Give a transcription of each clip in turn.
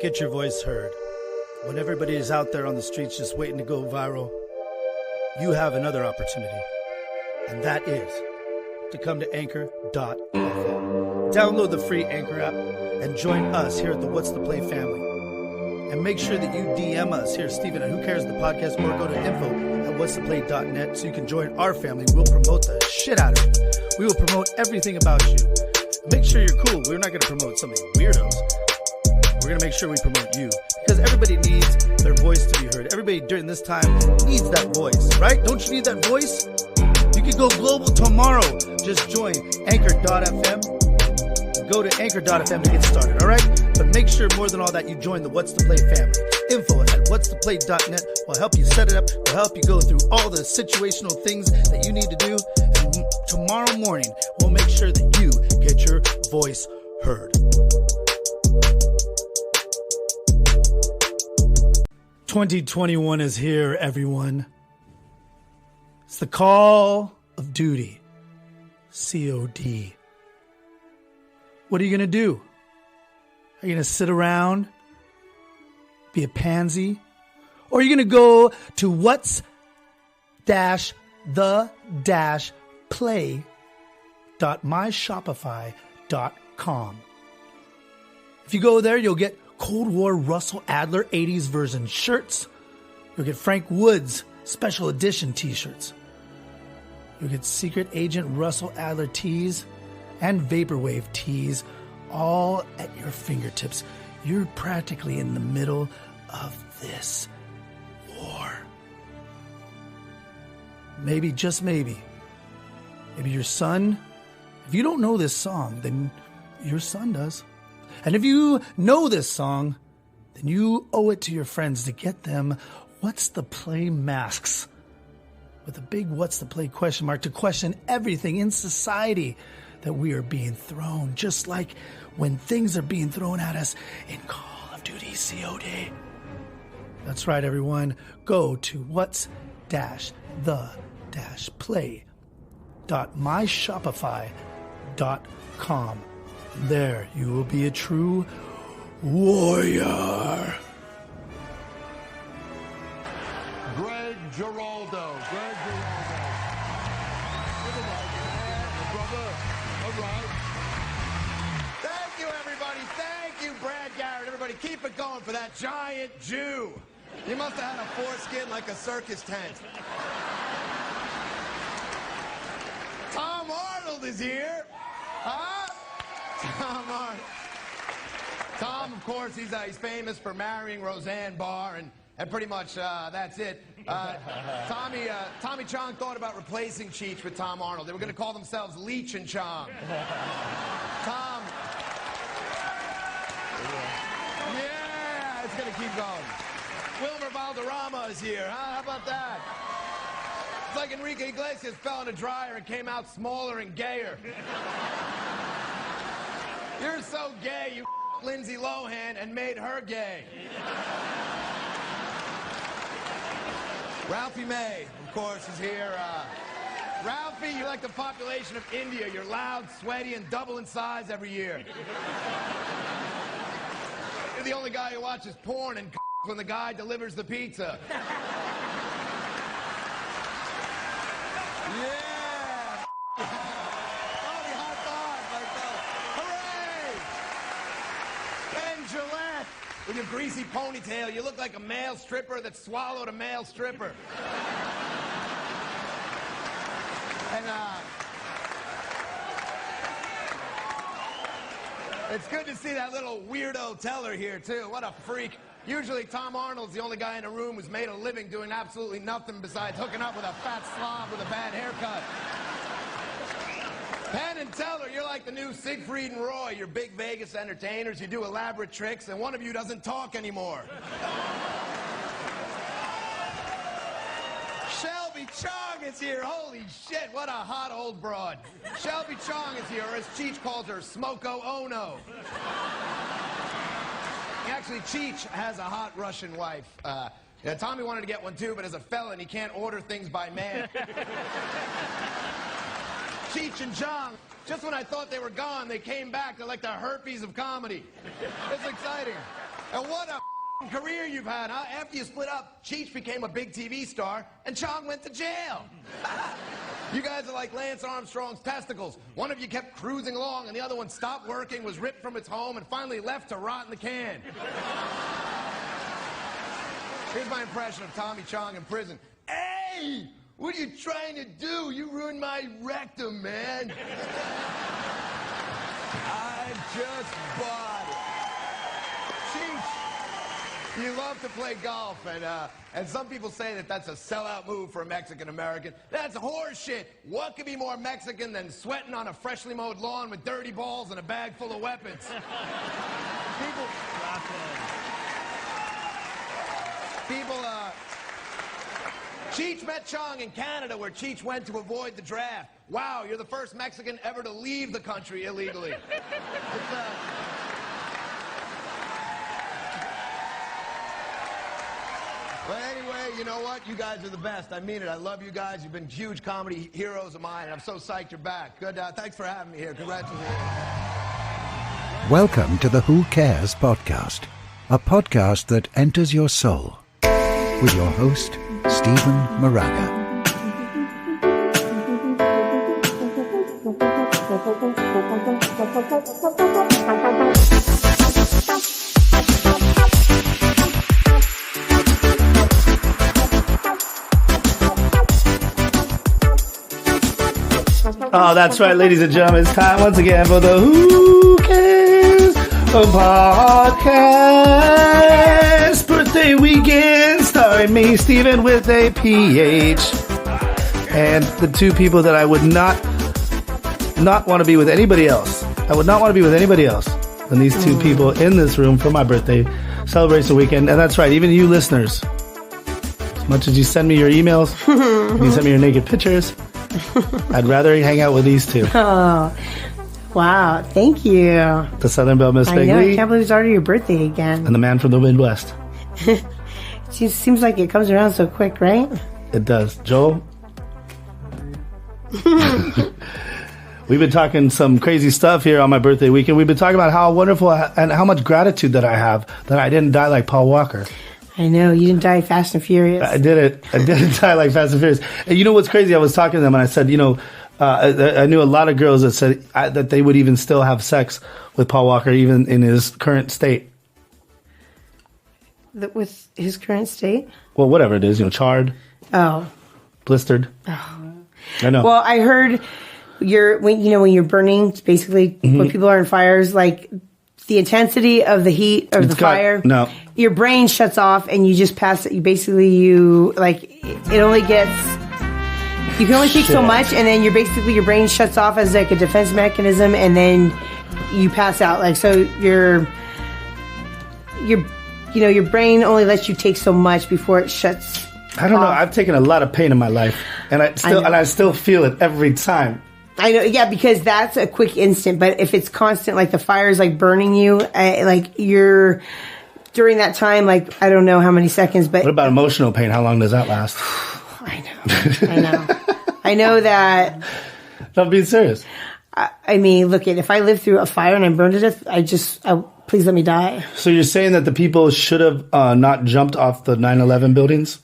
Get your voice heard. When everybody is out there on the streets just waiting to go viral, you have another opportunity, and that is to come to anchor.fm. Download the free Anchor app and join us here at the What's the Play family. And make sure that you DM us here, Steven, at Who Cares the Podcast, or go to info@whatstheplay.net so you can join our family. We'll promote the shit out of you. We will promote everything about you. Make sure you're cool. We're not going to promote some of you weirdos. We're going to make sure we promote you, because everybody needs their voice to be heard. Everybody during this time needs that voice, right? Don't you need that voice? You can go global tomorrow. Just join anchor.fm. Go to anchor.fm to get started, all right? But make sure more than all that you join the What's the Play family. Info@whatstheplay.net will help you set it up. Will help you go through all the situational things that you need to do. And tomorrow morning, we'll make sure that you get your voice heard. 2021 is here, everyone. It's the call of duty. COD. What are you going to do? Are you going to sit around, be a pansy? Or are you going to go to what's-the-play.myshopify.com. If you go there, you'll get Cold War Russell Adler 80s version shirts. You'll get Frank Woods special edition t-shirts. You'll get Secret Agent Russell Adler tees and Vaporwave tees, all at your fingertips. You're practically in the middle of this war. Maybe, just maybe your son, if you don't know this song, then your son does. And if you know this song, then you owe it to your friends to get them What's the Play masks with a big What's the Play question mark to question everything in society that we are being thrown, just like when things are being thrown at us in Call of Duty COD. That's right, everyone. Go to what's-the-play.myshopify.com. There you will be a true warrior. Greg Giraldo. All right. Thank you, everybody. Thank you, Brad Garrett. Everybody, keep it going for that giant Jew. You must have had a foreskin like a circus tent. Tom Arnold is here. Huh? Tom Arnold. Tom, of course, he's famous for marrying Roseanne Barr, and pretty much that's it. Tommy Chong thought about replacing Cheech with Tom Arnold. They were going to call themselves Leech and Chong. Tom. Yeah, it's going to keep going. Wilmer Valderrama is here. Huh? How about that? It's like Enrique Iglesias fell in a dryer and came out smaller and gayer. You're so gay, you Lindsay Lohan and made her gay. Ralphie May, of course, is here. Ralphie, you're like the population of India. You're loud, sweaty, and double in size every year. You're the only guy who watches porn and when the guy delivers the pizza. Yeah! With your greasy ponytail, you look like a male stripper that swallowed a male stripper. And, it's good to see that little weirdo Teller here, too. What a freak. Usually, Tom Arnold's the only guy in a room who's made a living doing absolutely nothing besides hooking up with a fat slob with a bad haircut. Penn and Teller, you're like the new Siegfried and Roy. You're big Vegas entertainers. You do elaborate tricks, and one of you doesn't talk anymore. Shelby Chong is here. Holy shit, what a hot old broad. Shelby Chong is here, or as Cheech calls her, Smoko Ono. Actually, Cheech has a hot Russian wife. Tommy wanted to get one too, but as a felon, he can't order things by mail. Cheech and Chong, just when I thought they were gone, they came back. They're like the herpes of comedy. It's exciting. And what a career you've had, huh? After you split up, Cheech became a big TV star, and Chong went to jail. You guys are like Lance Armstrong's testicles. One of you kept cruising along, and the other one stopped working, was ripped from its home, and finally left to rot in the can. Here's my impression of Tommy Chong in prison. Hey! What are you trying to do? You ruined my rectum, man. I just bought it. Cheech, you love to play golf, and some people say that that's a sellout move for a Mexican-American. That's horse shit. What could be more Mexican than sweating on a freshly mowed lawn with dirty balls and a bag full of weapons? Cheech met Chong in Canada, where Cheech went to avoid the draft. Wow, you're the first Mexican ever to leave the country illegally. But anyway, you know what? You guys are the best. I mean it. I love you guys. You've been huge comedy heroes of mine, and I'm so psyched you're back. Good. Thanks for having me here. Congratulations. Welcome to the Who Cares podcast, a podcast that enters your soul, with your host, Stephen Moraga. Oh, that's right, ladies and gentlemen. It's time once again for the Who Cares podcast. Birthday weekend, starring me, Stephen, with a PH. And the two people that I would not want to be with anybody else. I would not want to be with anybody else than these two people in this room for my birthday celebration weekend. And that's right, even you listeners. As much as you send me your emails, you send me your naked pictures, I'd rather hang out with these two. Oh, wow. Thank you. The Southern Belle, Miss Meg I know. Lee. I can't believe it's already your birthday again. And the man from the Midwest. It just seems like it comes around so quick, right? It does. Joel? We've been talking some crazy stuff here on my birthday weekend. We've been talking about how wonderful and how much gratitude that I have that I didn't die like Paul Walker. I know. You didn't die Fast and Furious. I didn't die like Fast and Furious. And you know what's crazy? I was talking to them and I said, I knew a lot of girls that said that they would even still have sex with Paul Walker even in his current state. With his current state? Well, whatever it is, charred. Oh. Blistered. Oh. I know. Well, I heard when you're burning, it's basically when people are in fires, like the intensity of the heat of the fire. No. Your brain shuts off and you just pass it. You only gets, you can only take so much, and then your brain shuts off as like a defense mechanism, and then you pass out. Like, so your brain only lets you take so much before it shuts. I don't know. I've taken a lot of pain in my life, and I still feel it every time. I know, yeah, because that's a quick instant. But if it's constant, like the fire is like burning you, you're during that time, like I don't know how many seconds. But what about emotional pain? How long does that last? I know that. No, I'm being serious. I mean, look, if I lived through a fire and I burned to death, please let me die. So you're saying that the people should have not jumped off the 9/11 buildings?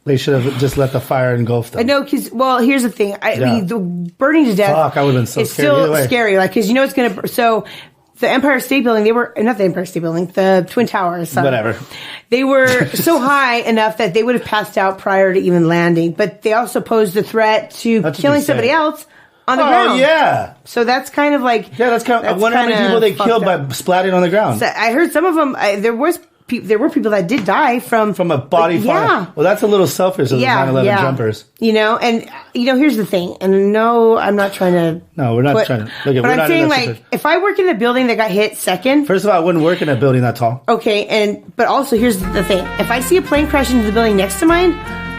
They should have just let the fire engulf them. No, because, well, here's the thing. I mean, the burning to death. Fuck, I would have been so it's scared. still scary. Like, because it's going to. So, the Empire State Building, not the Empire State Building, the Twin Towers. Whatever. They were so high enough that they would have passed out prior to even landing. But they also posed a threat to killing somebody else on the ground. Oh, yeah. So that's kind of like. Yeah, that's kind of. I wonder how many people they killed by splatting on the ground. So I heard some of them, there were people that did die from a body fire. Yeah. Well, that's a little selfish of the 9/11 jumpers. Here's the thing. And no, I'm not trying to. No, we're not trying to. But I'm saying, like, if I work in a building that got hit second. First of all, I wouldn't work in a building that tall. Okay, but also here's the thing. If I see a plane crash into the building next to mine,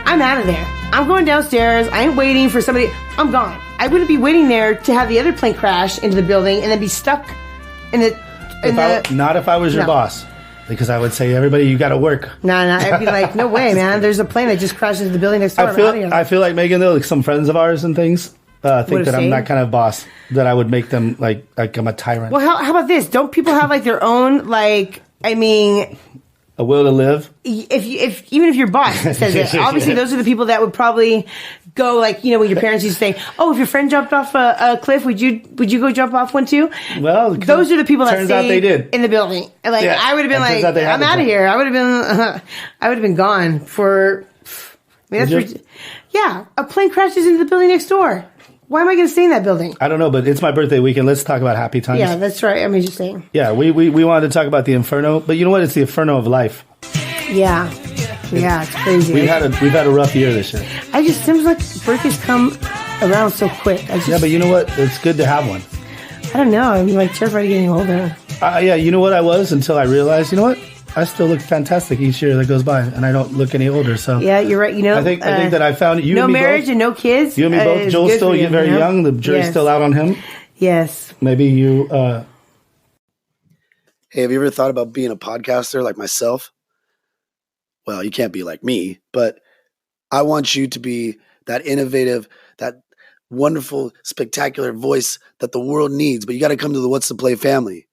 I'm out of there. I'm going downstairs. I ain't waiting for somebody. I'm gone. I wouldn't be waiting there to have the other plane crash into the building and then be stuck in the. Not if I was your boss. Because I would say, everybody, you got to work. No, I'd be like, no way, man. There's a plane that just crashed into the building next door. I feel like, Megan, though, like some friends of ours and things think that I'm that kind of boss, that I would make them like I'm a tyrant. Well, how about this? Don't people have like their own like I mean, a will to live. If even if your boss says it, obviously those are the people that would probably go like, you know, when your parents used to say, "Oh, if your friend jumped off a cliff, would you go jump off one too?" Well, those are the people that turns out they did in the building. Like I would have been like, "I'm out of here." I would have been gone for. I mean, a plane crashes into the building next door. Why am I going to stay in that building? I don't know, but it's my birthday weekend. Let's talk about happy times. Yeah, that's right. I mean, just saying. Yeah, we wanted to talk about the inferno, but you know what? It's the inferno of life. Yeah, it's crazy. We've had a rough year this year. It seems like birthdays come around so quick. Yeah, but you know what? It's good to have one. I don't know. I'm like terrified of getting older. Yeah, you know what I was until I realized, you know what? I still look fantastic each year that goes by, and I don't look any older. So yeah, you're right. You know, I think that I found you. No and me marriage both, and no kids. You and me both. Joel's still very young. The jury's still out on him. Yes. Maybe you. Hey, have you ever thought about being a podcaster like myself? Well, you can't be like me, but I want you to be that innovative, that wonderful, spectacular voice that the world needs. But you got to come to the What's the Play family.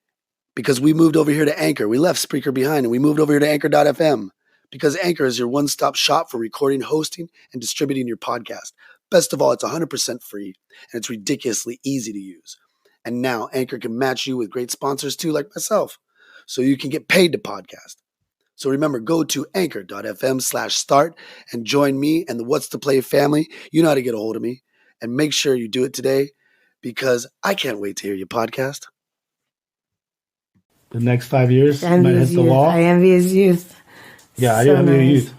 Because we moved over here to Anchor. We left Spreaker behind and we moved over here to Anchor.fm. Because Anchor is your one-stop shop for recording, hosting, and distributing your podcast. Best of all, it's 100% free and it's ridiculously easy to use. And now Anchor can match you with great sponsors too, like myself. So you can get paid to podcast. So remember, go to Anchor.fm/start and join me and the What's the Play family. You know how to get a hold of me. And make sure you do it today because I can't wait to hear your podcast. The next 5 years might hit the wall. I envy his youth. Yeah, I do envy your youth.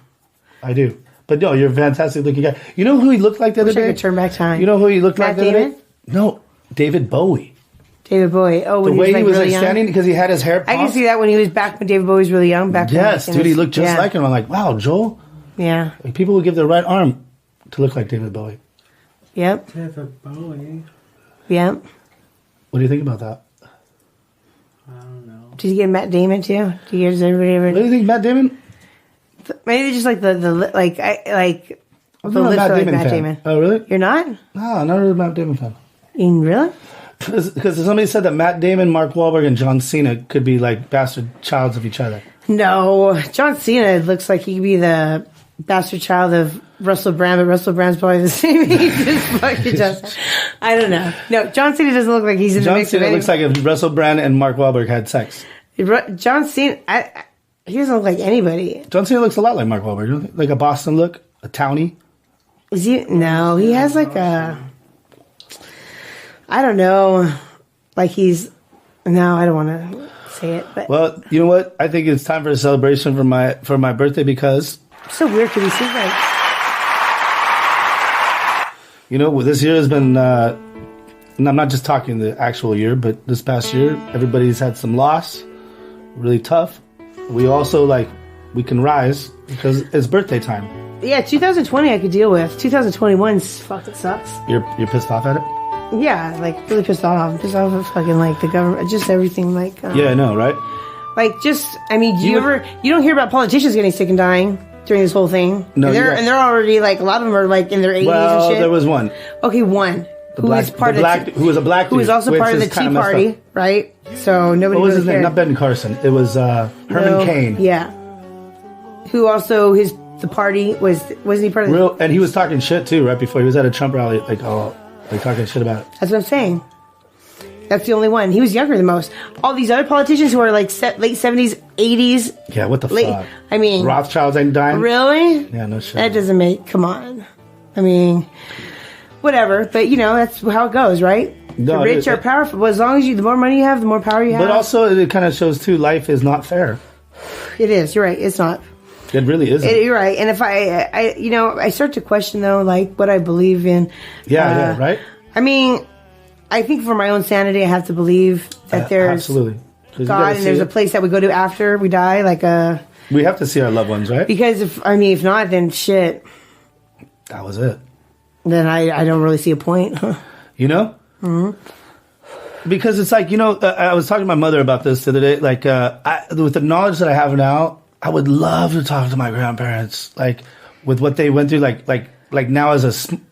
I do. But no, you're a fantastic looking guy. You know who he looked like the other day? I could turn back time. You know who he looked like Matt the other Damon? day? No, David Bowie. David Bowie. Oh, the way he was really like standing because he had his hair puffed. I can see that when he was back when David Bowie was really young. Yes, dude, he looked just like him. I'm like, wow, Joel. Yeah. Like, people would give their right arm to look like David Bowie. Yep. David Bowie. Yep. What do you think about that? I don't know. Did you get Matt Damon too? Does everybody ever? What do you think, Matt Damon? Maybe just like the like I'm the not a lips Matt are like Damon Matt fan. Damon. Oh, really? You're not? No, I'm not a Matt Damon fan. Really? Because somebody said that Matt Damon, Mark Wahlberg, and John Cena could be like bastard childs of each other. No, John Cena looks like he could be the bastard child of Russell Brand, but Russell Brand's probably the same age as fucking John. I don't know. No, John Cena doesn't look like he's in the mix. John Cena looks like if Russell Brand and Mark Wahlberg had sex. John Cena, he doesn't look like anybody. John Cena looks a lot like Mark Wahlberg, don't you think? Like a Boston look, a townie. Is he? No, he has like a. I don't know. Like he's. No, I don't want to say it. But well, you know what? I think it's time for a celebration for my birthday because. It's so weird because he seems like. You know, this year has been. And I'm not just talking the actual year, but this past year, everybody's had some loss. Really tough. We also we can rise because it's birthday time. Yeah, 2020 I could deal with. 2021 fucking sucks. You're pissed off at it? Yeah, like really pissed off. I'm pissed off at fucking like the government, just everything. Like yeah, I know, right? Like just, I mean, you don't hear about politicians getting sick and dying during this whole thing? No, and they're already like a lot of them are like in their 80s and shit. There was one. Okay, one. Who was a black dude. Who was also part of the Tea Party, right? So nobody. What was really his name? cared. Not Ben Carson. It was Herman Cain. Yeah. Who also the party wasn't he part of the and he was talking shit too right before he was at a Trump rally, like talking shit about it. That's what I'm saying. That's the only one. He was younger than most. All these other politicians who are like late 70s, 80s. Yeah, what the fuck? I mean, Rothschilds ain't dying. Really? Yeah, no shit. That doesn't make. Come on. I mean. Whatever, but you know that's how it goes, right? No, the rich are powerful. Well, as long as the more money you have, the more power you have. But also, it kind of shows too, life is not fair. It is. You're right. It's not. It really isn't. You're right. And if I start to question though, like what I believe in. Yeah, right. I mean, I think for my own sanity, I have to believe that there's absolutely God and there's a place that we go to after we die, We have to see our loved ones, right? Because if not, then shit. That was it. Then I don't really see a point. You know? Mm-hmm. Because it's like, I was talking to my mother about this the other day. Like, with the knowledge that I have now, I would love to talk to my grandparents. Like, with what they went through, like now as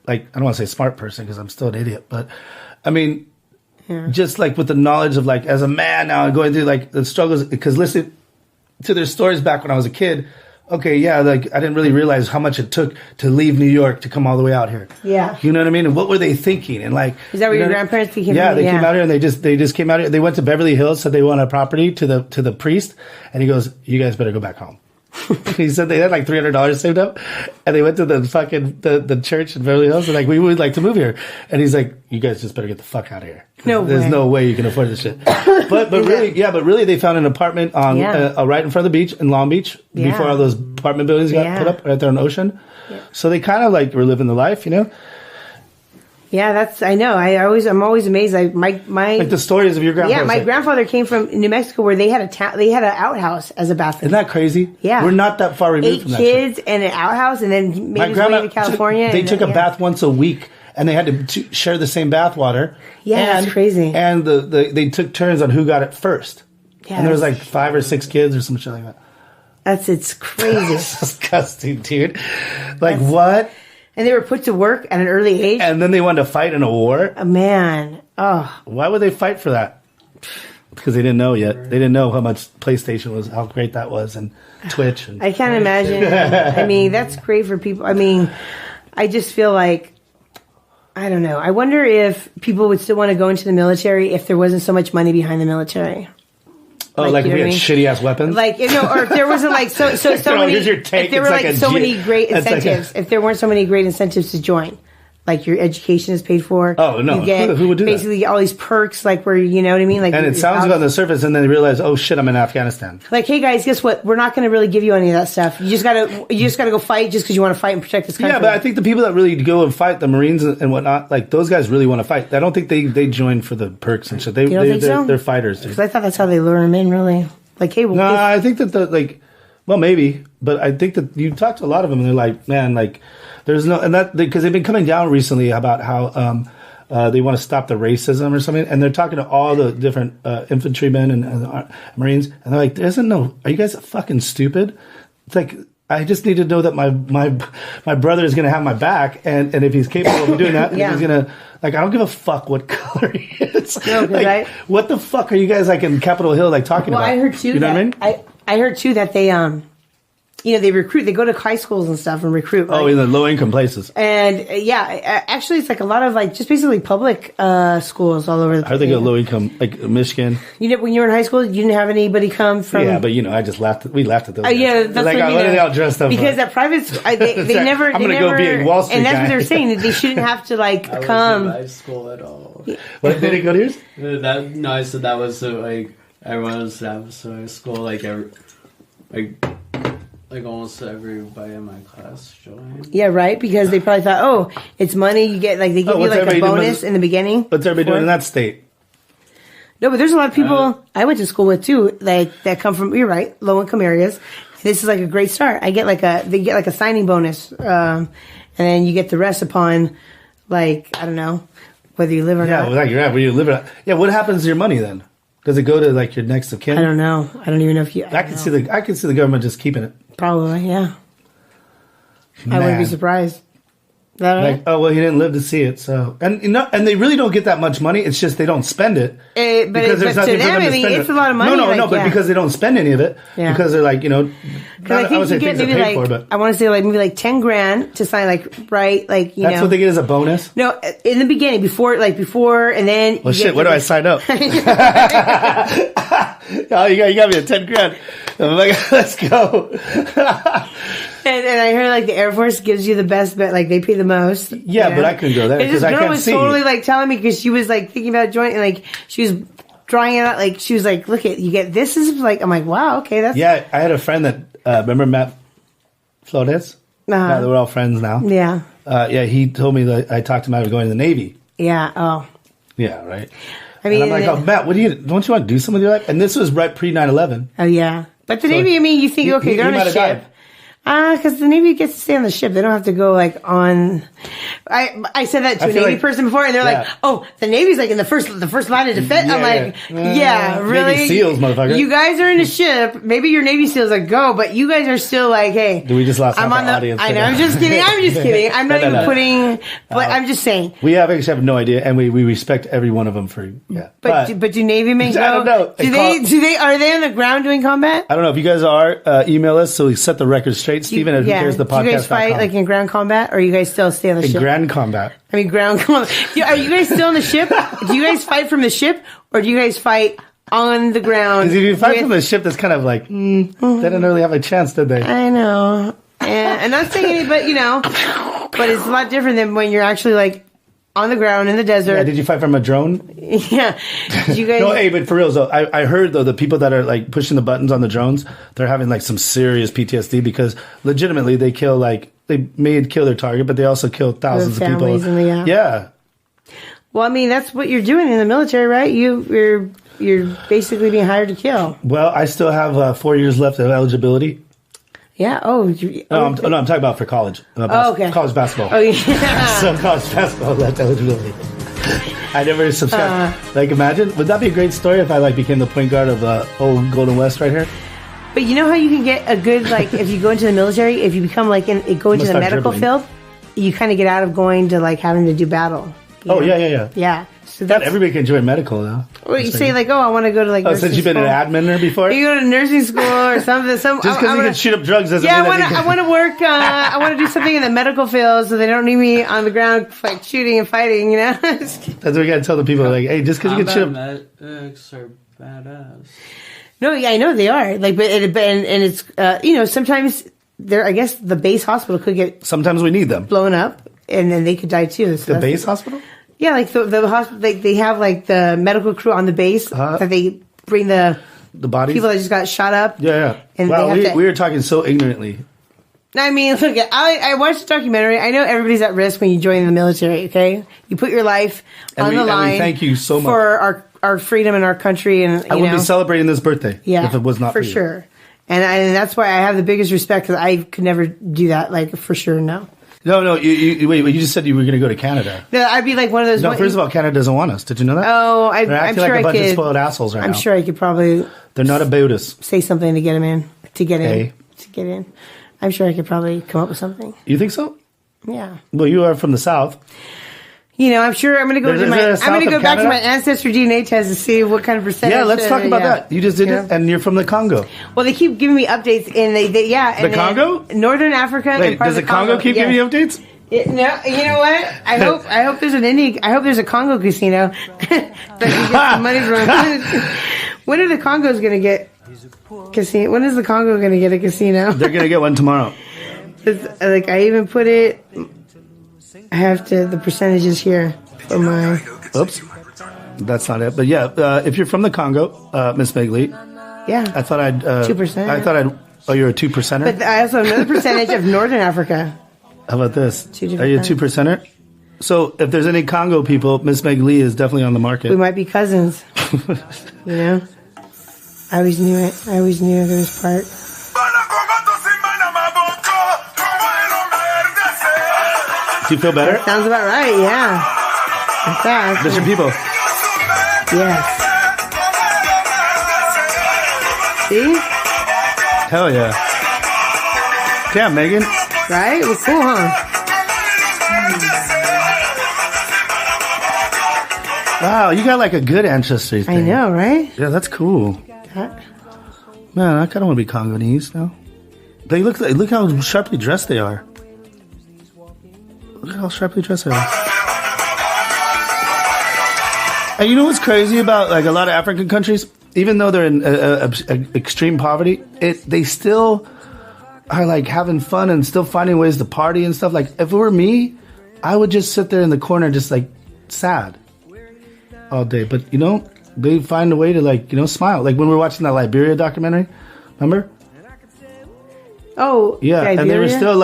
I don't want to say smart person because I'm still an idiot. But, I mean, just like with the knowledge of like, as a man now, going through like the struggles. Because listen, to their stories back when I was a kid. Okay, yeah, like I didn't really realize how much it took to leave New York to come all the way out here. Yeah. You know what I mean? And what were they thinking? And like, is that what your grandparents became? Yeah, they came out here and they just came out here. They went to Beverly Hills, said they wanted a property to the priest, and he goes, "You guys better go back home." He said they had like $300 saved up, and they went to the fucking the church in Beverly Hills. And like, we would like to move here, and he's like, "You guys just better get the fuck out of here. There's no way you can afford this shit." But really, they found an apartment on right in front of the beach in Long Beach before all those apartment buildings got put up right there on the ocean. Yeah. So they kind of like were living the life, you know. Yeah, I know. I'm always amazed. My like the stories of your grandfather. Yeah, my grandfather came from New Mexico where they had an outhouse as a bathroom. Isn't that crazy? Yeah. We're not that far removed from that. 8 kids and an outhouse, and then made his way to California. They took a bath once a week, and they had to share the same bath water. Yeah, that's crazy. And they took turns on who got it first. Yeah, and there was like 5 or 6 kids or some shit like that. It's crazy. It's disgusting, dude. Like, what? And they were put to work at an early age. And then they wanted to fight in a war? Man. Oh. Why would they fight for that? Because they didn't know yet. They didn't know how much PlayStation was, how great that was, and Twitch. And I can't imagine. I mean, that's great for people. I mean, I just feel like, I don't know. I wonder if people would still want to go into the military if there wasn't so much money behind the military. Oh, like if we had shitty ass weapons? Like, you know, or if there wasn't like so many, if there were like so many great incentives, if there weren't so many great incentives to join, like your education is paid for. Oh, no. You get who would do basically that? all these perks, like where, you know what I mean? Like, and it sounds good on the surface, and then they realize, oh shit, I'm in Afghanistan. Like, hey guys, guess what? We're not going to really give you any of that stuff. You just gotta go fight just because you want to fight and protect this country. Yeah, but I think the people that really go and fight, the Marines and whatnot, like those guys really want to fight. I don't think they join for the perks and shit. They're fighters. Because I thought that's how they lure them in, really. Like, hey, well, no, I think that well, maybe, but I think that you talk to a lot of them, and they're like, man, like, there's no, and that because they've been coming down recently about how they want to stop the racism or something, and they're talking to all the different infantrymen and Marines, and they're like, are you guys fucking stupid? It's like, I just need to know that my brother is going to have my back, and if he's capable of doing that, he's going to, like, I don't give a fuck what color he is. No, like, what the fuck are you guys, like, in Capitol Hill, like, talking about? Well, I heard, too, you know what I mean? I heard, too, that they, they recruit, they go to high schools and stuff and recruit. Oh, in the low-income places. And, actually, it's like a lot of, like, just basically public schools all over the place. How do they go low-income, like, Michigan? You know, when you were in high school, you didn't have anybody come from... Yeah, but, I just laughed. We laughed at those guys. Yeah, that's like, what what are they all dressed up because at private school, they never... I'm going to go be a Wall Street and that's guy. what they're saying, that they shouldn't have to, like, come... I wasn't in high school at all. What, they didn't go to yours? No, I said that was so, like, everyone was at high school, like almost everybody in my class joined. Yeah, right? Because they probably thought, oh, it's money. You get, like, they give you, like, a bonus in the beginning. What's everybody doing in that state? No, but there's a lot of people I went to school with, too, like, that come from, you're right, low-income areas. This is, like, a great start. They get, like, a signing bonus. And then you get the rest upon, like, I don't know, whether you live or not. Yeah, like, where you live or not. Yeah, what happens to your money, then? Does it go to, like, your next of kin? I don't know. I don't even know if you... I can see the government just keeping it. Probably, yeah. Man. I wouldn't be surprised. Is that right? Like, oh, well, he didn't live to see it, so... And they really don't get that much money. It's just they don't spend it. Because there's nothing for them to spend. It's a lot of money. No, but because they don't spend any of it. Yeah. Because they're like, I would say things are paid for, but... I want to say, like, maybe, like, 10 grand to sign, like, right, like, That's what they get as a bonus? No, in the beginning, before, and then... Well, shit, where do I sign up? Oh, you got me at 10 grand. I'm like, let's go. And I heard, like, the Air Force gives you the best, but, like, they pay the most. Yeah, but I couldn't go there because I can't see. This girl was totally, like, telling me because she was, like, thinking about joining, and, like, she was drawing it out. Like, she was like, look, you get this is, like, I'm like, wow, okay, that's... Yeah, I had a friend that, remember Matt Flores? Now we're all friends now. Yeah. He told me that I talked to him about going to the Navy. Yeah, oh. Yeah, right. I mean... And I'm like, oh, Matt, don't you want to do something with your life? And this was right pre-9/11. Oh, yeah. But the Navy, I mean, you think, okay, they're on a ship. Died. Because the Navy gets to stay on the ship. They don't have to go like on. I said that to a Navy person before, and they're like, "Oh, the Navy's like in the first line of defense." I'm like, "Yeah, really? Navy SEAls, motherfucker. You guys are in a ship. Maybe your Navy SEAls like go, but you guys are still like, hey." Do we just lost I'm half on our the audience? I know. I'm just kidding. I'm not even putting. But I'm just saying. We actually have no idea, and we respect every one of them for But do Navy men? I don't know. Are they on the ground doing combat? I don't know if you guys are. Email us so we set the record straight, Stephen. Who cares the podcast? Do you guys fight like in ground combat, or you guys still stay on the ship? In ground combat. I mean, ground combat. Are you guys still on the ship? Do you guys fight from the ship, or do you guys fight on the ground? Because if you fight from the ship, that's kind of like they didn't really have a chance, did they? I know, and not saying it, but but it's a lot different than when you're actually like on the ground in the desert. Yeah, did you fight from a drone? Yeah. Did you guys? No, hey, but for real though, I heard though the people that are like pushing the buttons on the drones, they're having like some serious PTSD because legitimately they kill they may kill their target, but they also kill thousands of people. Yeah. Well, I mean, that's what you're doing in the military, right? You're basically being hired to kill. Well, I still have 4 years left of eligibility. Yeah. I'm talking about for college. Okay. College basketball. Oh, yeah. So college basketball left eligibility. I never subscribed. Imagine, would that be a great story if I became the point guard of old Golden West right here? But you know how you can get a good if you go into the military, if you become go into the medical field, you kind of get out of going to having to do battle. Oh yeah. Yeah. So not everybody can join medical though. Well, you say I want to go to since you've been an admin before, you go to nursing school or something. Just because you can shoot up drugs doesn't mean I want to work. I want to do something in the medical field, so they don't need me on the ground shooting and fighting. You know. That's what we gotta tell the people. Hey, just because you can shoot up. Medics are badass. No, yeah, I know they are. But it's sometimes I guess the base hospital could get sometimes we need them blown up, and then they could die too. So the base hospital. Yeah, the hospital. They have the medical crew on the base that they bring the bodies, people that just got shot up. Yeah. And wow, we were talking so ignorantly. I mean, look, I watched the documentary. I know everybody's at risk when you join the military. Okay, you put your life on the line. And we thank you so much for our freedom and our country. And I would be celebrating this birthday. Yeah, if it was not for sure. And that's why I have the biggest respect because I could never do that. For sure, no. No. You wait. You just said you were going to go to Canada. No, I'd be one of those. No, first of all, Canada doesn't want us. Did you know that? Oh, I'm sure like a bunch of spoiled assholes right now. I'm sure I could probably. They're not about us. Say something to get them in. To get in. I'm sure I could probably come up with something. You think so? Yeah. Well, you are from the South. I'm sure I'm going to go back to my ancestry DNA test to see what kind of percentage. Yeah, let's talk about that. You just did it, and you're from the Congo. Well, they keep giving me updates, and the Congo, Northern Africa. Wait, does the Congo keep giving you updates? No, you know what? I hope there's I hope there's a Congo casino that you get some money from. When are the Congos going to get casino? When is the Congo going to get a casino? They're going to get one tomorrow. I even put it. I have the percentages here for my. Oops, that's not it. But yeah, if you're from the Congo, Miss Meg Lee. Yeah, I thought I'd 2%. I thought oh, you're a 2%er. But I also have another percentage of Northern Africa. How about this? 2%. Are you a 2%er? So if there's any Congo people, Miss Meg Lee is definitely on the market. We might be cousins. I always knew it. I always knew this part. Do you feel better? That sounds about right, yeah. In fact. That's your people. Yes. See? Hell yeah. Damn, Megan. Right? It was cool, huh? Wow, you got a good ancestry thing. I know, right? Yeah, that's cool. Man, I kind of want to be Congolese now. They look how sharply dressed they are. Look at how sharply dressed they are. And you know what's crazy about a lot of African countries? Even though they're in extreme poverty, they still are having fun and still finding ways to party and stuff. If it were me, I would just sit there in the corner just sad all day. But they find a way to smile. When we were watching that Liberia documentary, remember? Oh, yeah, Liberia? And they were still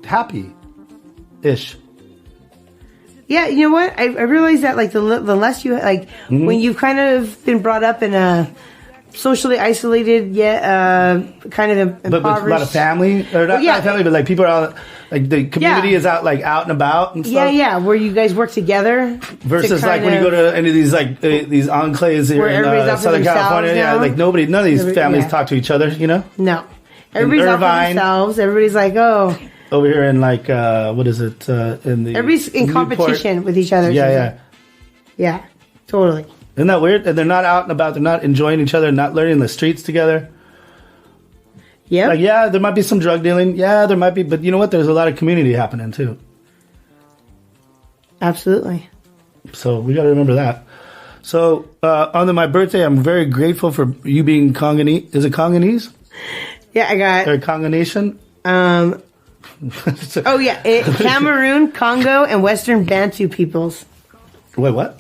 happy-ish. Yeah, you know what? I realized that the less you when you've kind of been brought up in a socially isolated, yet kind of impoverished. But with a lot of family, or not family, but like people are out, like the community is out, like out and about and stuff. Yeah, where you guys work together. Versus like when you go to any of these like these enclaves here in Southern California, like none of these families talk to each other, you know? No, everybody's out for themselves. Everybody's like, oh. Over here in like what is it in the? Everybody's in competition with each other. Yeah, totally. Isn't that weird? And they're not out and about. They're not enjoying each other. Not learning the streets together. Yeah. Like, yeah, there might be some drug dealing. Yeah, there might be. But you know what? There's a lot of community happening, too. Absolutely. So we got to remember that. So on my birthday, I'm very grateful for you being Congolese. Is it Congolese? Yeah, I got... Or Congo Nation? Cameroon, Congo, and Western Bantu peoples. Wait, what?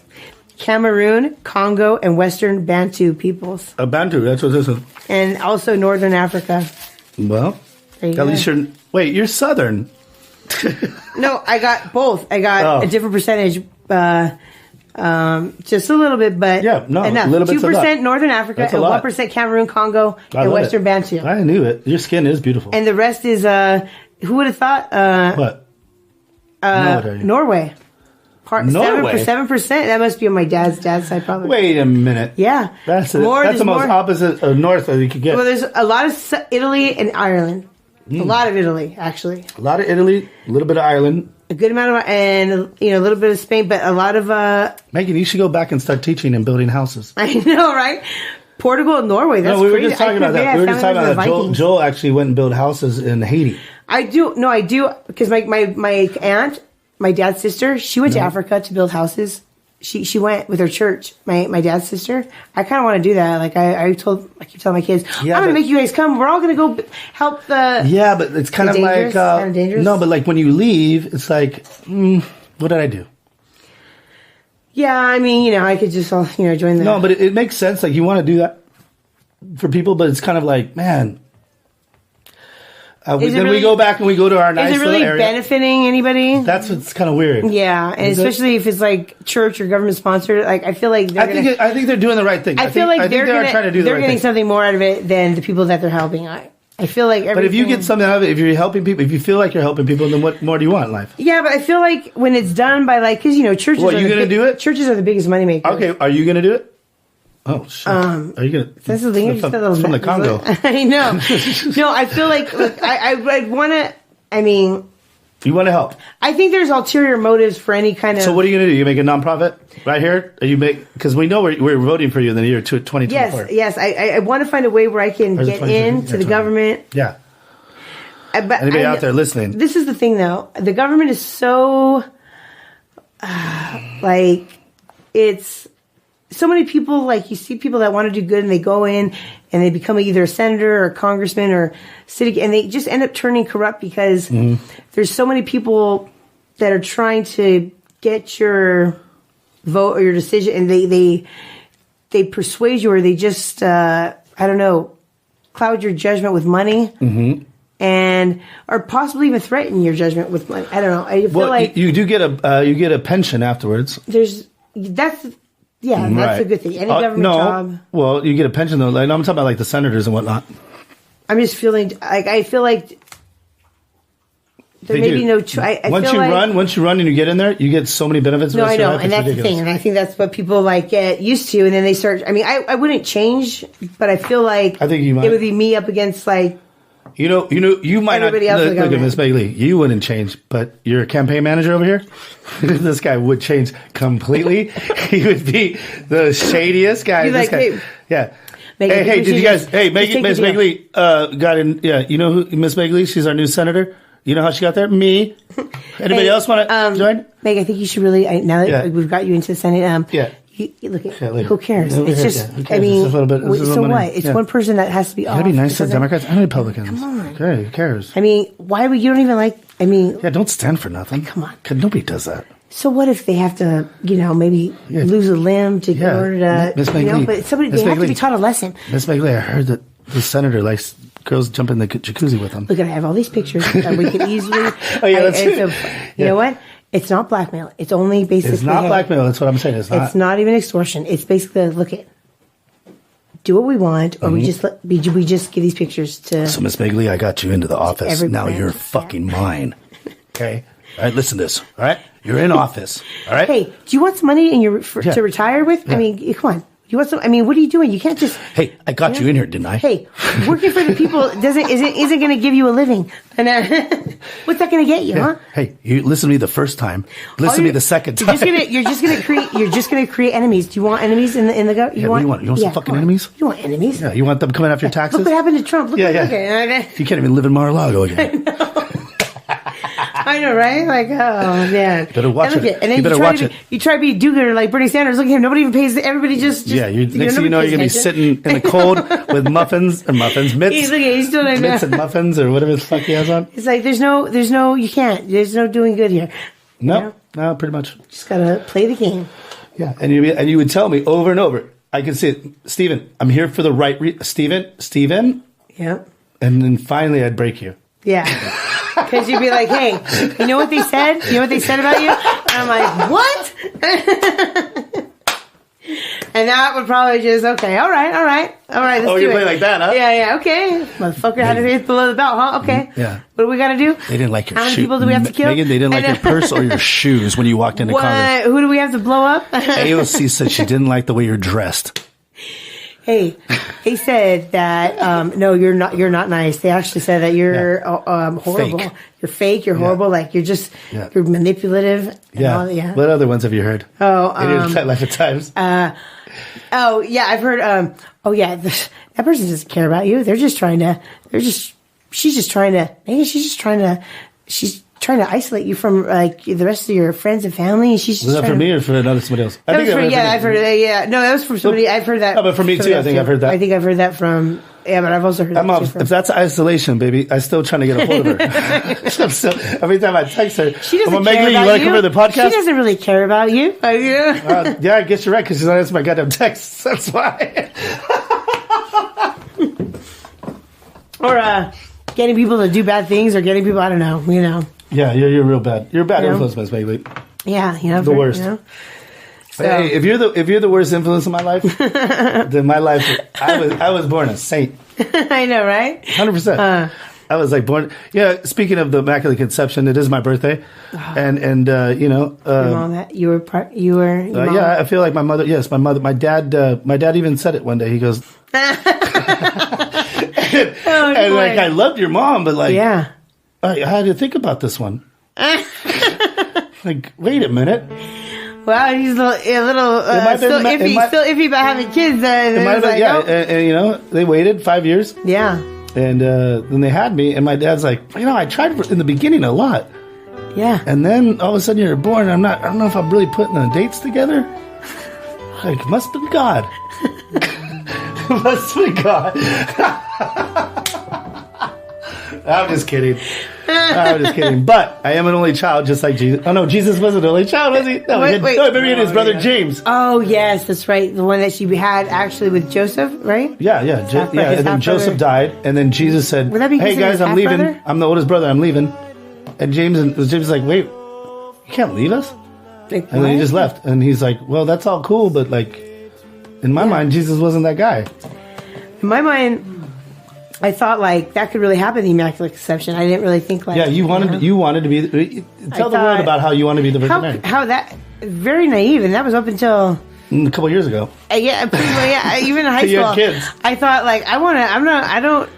Cameroon, Congo, and Western Bantu peoples. Bantu, that's what this is. And also Northern Africa. Well, at least you're... Wait, you're Southern. No, I got both. I got a different percentage, just a little bit, but enough. A little bit's 2% Northern Africa and 1% Cameroon, Congo, and Western Bantu. I knew it. Your skin is beautiful. And the rest is, who would have thought? What? Norway. Norway? 7%. That must be on my dad's side, probably. Wait a minute. Yeah. That's the most opposite of north that you could get. Well, there's a lot of Italy and Ireland. A lot of Italy, actually. A lot of Italy, a little bit of Ireland. A good amount of, and a little bit of Spain, but a lot of... Megan, you should go back and start teaching and building houses. I know, right? Portugal and Norway, that's crazy. We were just talking about that. We were just talking about that. Joel actually went and built houses in Haiti. I do, because my aunt... My dad's sister, she went to Africa to build houses. She went with her church. My dad's sister. I kind of want to do that. Like I keep telling my kids, I'm going to make you guys come. We're all going to go help the. Yeah, but it's kind of like kind of dangerous. No, but like when you leave, it's like, what did I do? Yeah, I mean, I could just join the. No, but it makes sense. Like you want to do that for people, but it's kind of like, man. We go back and we go to our nice little area. Is it really benefiting anybody? That's what's kind of weird. Yeah, and especially if it's like church or government sponsored. Like I feel like I think they're doing the right thing. I feel like they're trying to do the right thing. They're getting something more out of it than the people that they're helping. I feel like But if you get something out of it, if you're helping people, if you feel like you're helping people, then what more do you want in life? Yeah, but I feel like when it's done by because churches. What, are you going to do it? Churches are the biggest moneymakers. Okay, are you going to do it? Oh, shit. Are you going to? That's the thing. It's from the Congo. I know. No, I feel like I'd want to. I mean, you want to help. I think there's ulterior motives for any kind of. So what are you going to do? You make a nonprofit right here? Because we know we're voting for you in the year 2024. Yes. I want to find a way where I can get into the government. Yeah. But anybody out there listening? This is the thing, though. The government is so it's. So many people, like you see people that want to do good and they go in and they become either a senator or a congressman or city, and they just end up turning corrupt because there's so many people that are trying to get your vote or your decision, and they persuade you, or they just cloud your judgment with money, and or possibly even threaten your judgment with money. I don't know. I feel like you do get a pension afterwards. Yeah, that's a good thing. Any government job. Well, you get a pension though. Like, I'm talking about like the senators and whatnot. I'm just feeling like I feel like there may be no choice. Once you run and you get in there, you get so many benefits. No, I know, and that's the thing, and I think that's what people get used to, and then they start. I mean, I wouldn't change, but I feel like I think you might. It would be me up against You might everybody not else look at Miss Meg Lee. You wouldn't change, but your campaign manager over here, this guy would change completely. He would be the shadiest guy. This guy. Hey, yeah. Megan, hey, did you guys? Hey, Miss Meg Lee got in. Yeah, you know who Miss Meg Lee? She's our new senator. You know how she got there? Me. Anybody else want to join? Meg, I think you should really. Now that we've got you into the Senate, look at who cares? It's just. I mean, so what? It's one person that has to be off. Gotta be nice to Democrats and Republicans. Come on. Okay, who cares? I mean, why would you don't even like? I mean, don't stand for nothing. Come on, nobody does that. So what if they have to, maybe lose a limb to in order to, Miss Meg Lee, but they have to be taught a lesson. Miss Meg Lee, I heard that the senator likes girls jump in the jacuzzi with him. Look, I have all these pictures that we can easily. You know what? It's not blackmail. It's only basically. It's not blackmail. That's what I'm saying. It's not. It's not even extortion. It's basically look at. do what we want, or we just give these pictures to. So, Miss Meg Lee, I got you into the office. every Now brand. you're fucking mine. Okay? All right, listen to this. All right? You're in office. All right? Hey, do you want some money to retire with? I mean, come on. You want some? I mean, what are you doing? You can't just. Hey, I got you in here, didn't I? Hey, working for the people isn't going to give you a living. And what's that going to get you, huh? Hey, you listen to me the first time. Listen to me the second time. You're just gonna create enemies. Do you want enemies in the go? What do you want? You want some fucking enemies? You want enemies? Yeah, you want them coming after your taxes? Look what happened to Trump. Look Yeah. at You can't even live in Mar-a-Lago again. I know, right? Like, oh man. Better watch it. And then You better watch it. You try to be do-gooder like Bernie Sanders. Look at him. Nobody even pays. Everybody just Yeah, next thing you nobody know, you're going to be pays sitting in the cold with mitts, He's still like mitts and muffins or whatever the fuck he has on. It's like there's no you can't. There's no doing good here. No, pretty much. Just gotta play the game. Yeah, and you would tell me over and over. I can see it, Steven. I'm here for the right Steven. Yeah. And then finally, I'd break you. Yeah. Because you'd be like, hey, you know what they said? You know what they said about you? And I'm like, what? And that would probably just, okay, all right. Let's do you it. play like that, huh? Yeah, okay. Motherfucker had to hit below the belt, huh? Okay. Yeah. What do we got to do? They didn't like your How many shoe- people do we have to kill? Megan, they didn't like your purse or your shoes when you walked into Congo. Who do we have to blow up? AOC said she didn't like the way you're dressed. Hey, they said that no, you're not nice. They actually said that you're horrible. Fake. You're fake. You're horrible. Like you're just you're manipulative. And all that, yeah. What other ones have you heard? Life at Times. Oh yeah, I've heard. That person doesn't care about you. She's just trying to isolate you from like the rest of your friends and family. She's just Was that for me or for somebody else? I've heard that. Yeah, no, that was from somebody. I've heard that. No, but for me too. I think I've heard that. I think I've heard that from. Yeah, but I've also heard that too from. If that's isolation, baby, I'm still trying to get a hold of her. Every time I text her, She doesn't I'm Meg care Lee, about you want to come to the podcast? She doesn't really care about you. Yeah, I guess you're right because she's not answering my goddamn texts. That's why. Or getting people to do bad things, or getting people, I don't know, you know. Yeah, you're real bad. You're a bad You know? influence, Miss Meg Lee. Yeah, you know. The worst. You know? So, Hey, if you're the worst influence in my life, then my life, I was born a saint. I know, right? 100%. I was like born. Yeah. Speaking of the Immaculate Conception, it is my birthday, and you know. Your mom, you were your mom? Yeah, I feel like my mother. Yes, my mother. My dad even said it one day. He goes, and like I loved your mom, but like, yeah, I had to think about this one. Like, wait a minute. Wow, he's still iffy about having kids. It might have been, nope. and you know, they waited 5 years. Yeah. And then they had me, and my dad's like, you know, I tried in the beginning a lot. Yeah. And then all of a sudden you're born. I don't know if I'm really putting the dates together. Like, must be God. Must be God. I'm just kidding. But I am an only child, just like Jesus. Oh no, Jesus wasn't an only child, was he? No, Wait. No, maybe his brother James. Oh yes, that's right. The one that she had actually with Joseph, right? Yeah. And then Joseph died, and then Jesus said, Would that be "Hey guys, his I'm leaving. half-brother? I'm the oldest brother. I'm leaving." And James was like, "Wait, you can't leave us?" Like, And then he what? just left. And he's like, "Well, that's all cool, but like, in my mind, Jesus wasn't that guy." In my mind, I thought like that could really happen. The Immaculate Conception. I didn't really think like. Yeah, you wanted to be. Tell the world about how you want to be the Virgin Mary. How that very naive, and that was up until A couple years ago. yeah, pretty much, yeah. Even in high You school, had kids. I thought like I'm not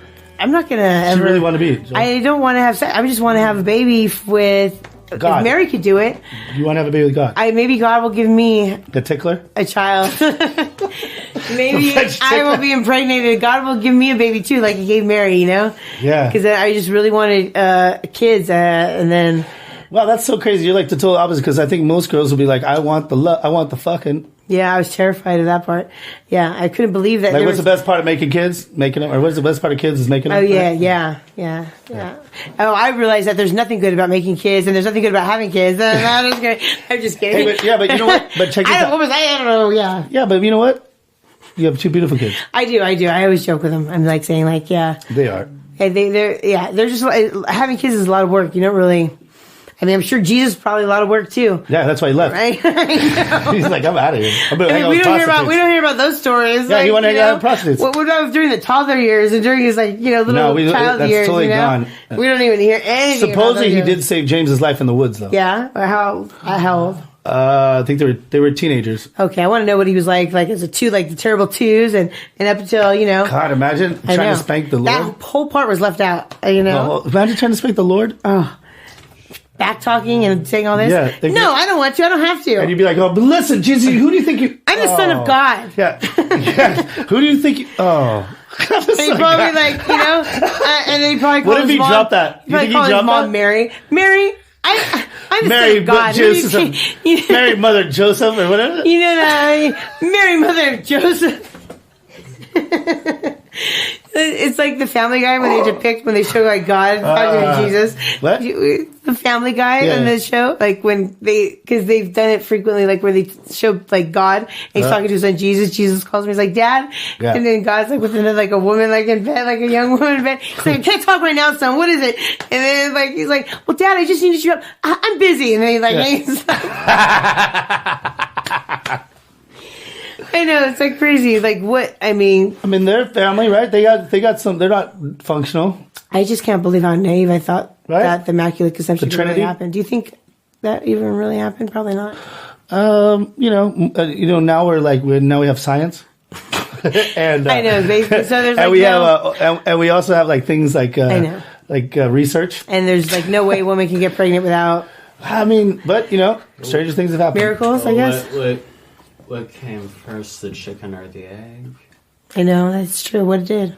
gonna ever. You really want to be. Joe? I don't want to have sex. I just want to have a baby with. God. If Mary could do it, You want to have a baby with God. maybe God will give me The tickler. a child. Maybe French I will tickler. be impregnated. God will give me a baby too, like He gave Mary. You know? Yeah. Because I just really wanted kids, and then. Wow, that's so crazy. You're like the total opposite because I think most girls will be like, I want the fucking. Yeah, I was terrified of that part. Yeah, I couldn't believe that. Like, what's the best part of making kids? Making them, or what's the best part of kids is making them? Oh yeah. Oh, I realized that there's nothing good about making kids, and there's nothing good about having kids. I'm just kidding. Hey, but you know what? But check this out. I don't know. Yeah. Yeah, but you know what? You have two beautiful kids. I do. I always joke with them. I'm like saying like, yeah. They are. They're just having kids is a lot of work. You don't really. I mean, I'm sure Jesus probably a lot of work too. Yeah, that's why he left. Right? He's like, I'm out of here. We don't hear about those stories. Yeah, he wanted to hang out with prostitutes. What about during the toddler years and during his little child that's years? Totally gone. We don't even hear anything. Supposedly he did save James's life in the woods, though. Yeah, how old? I think they were teenagers. Okay, I want to know what he was like as a two, like the terrible twos, and up until God, imagine trying to spank the Lord. That whole part was left out. Imagine trying to spank the Lord. Oh. Back talking and saying all this. Yeah, no, I don't want to. I don't have to. And you'd be like, but listen, Jesus, who do you think you? I'm the son of God. Yeah. Who do you think you? Oh. And he'd probably and then he'd probably call what if his he mom, dropped that? He'd probably call his mom Mary. I'm the son of God. Joseph, Mary, Mother Joseph, or whatever. Mary, Mother Joseph. It's like the Family Guy when they depict when they show God talking to Jesus. What? The Family Guy in the show, because they've done it frequently, like where they show God and he's talking to his son Jesus. Jesus calls him, he's like, Dad, and then God's like with another a woman in bed, like a young woman in bed. He's like, I can't talk right now, son. What is it? And then he's like, well, Dad, I just need to show up. I'm busy. And then he's hangs up. I know, it's crazy. What I mean, they're family, right? They got some. They're not functional. I just can't believe how naive I thought that the Immaculate Conception really happened. Do you think that even really happened? Probably not. Now we have science. And I know, basically. So there's and we also have things like research. And there's no way a woman can get pregnant without. But stranger things have happened. Miracles, I guess. What came first, the chicken or the egg? I know, that's true. What it did.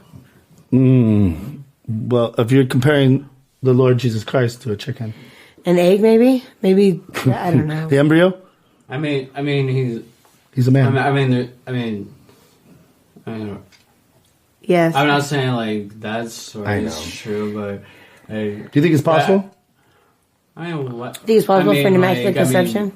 Well, if you're comparing the Lord Jesus Christ to a chicken. An egg, maybe? Maybe, I don't know. The embryo? I mean, he's a man. Yes. I'm not saying that story is true, but do you think it's possible? What? Do you think it's possible for an Immaculate Conception?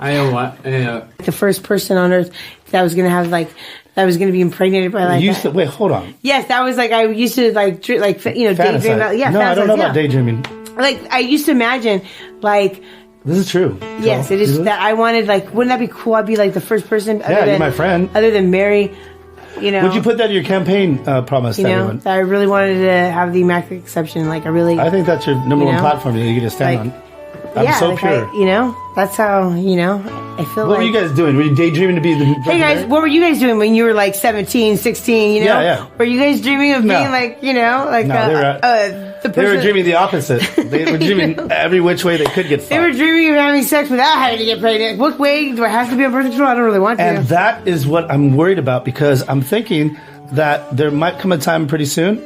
The first person on earth that was going to have that was going to be impregnated by wait, hold on. Yes, that was I used to daydream about. Yeah, no, I don't know about daydreaming. I used to imagine this is true. Yes, it is that I wanted wouldn't that be cool? I'd be the first person. You're my friend. Other than Mary, Would you put that in your campaign promise to everyone? That I really wanted to have the Immaculate Conception. I think that's your number one platform that you get to stand on. I'm so pure. That's how, I feel What were you guys doing? Were you daydreaming to be the... Hey guys, what were you guys doing when you were 17, 16, Yeah. Were you guys dreaming of being the person... They were dreaming the opposite. They were dreaming every which way they could get fucked. They were dreaming of having sex without having to get pregnant. What way? Do I have to be on birth control? I don't really want to. And that is what I'm worried about because I'm thinking that there might come a time pretty soon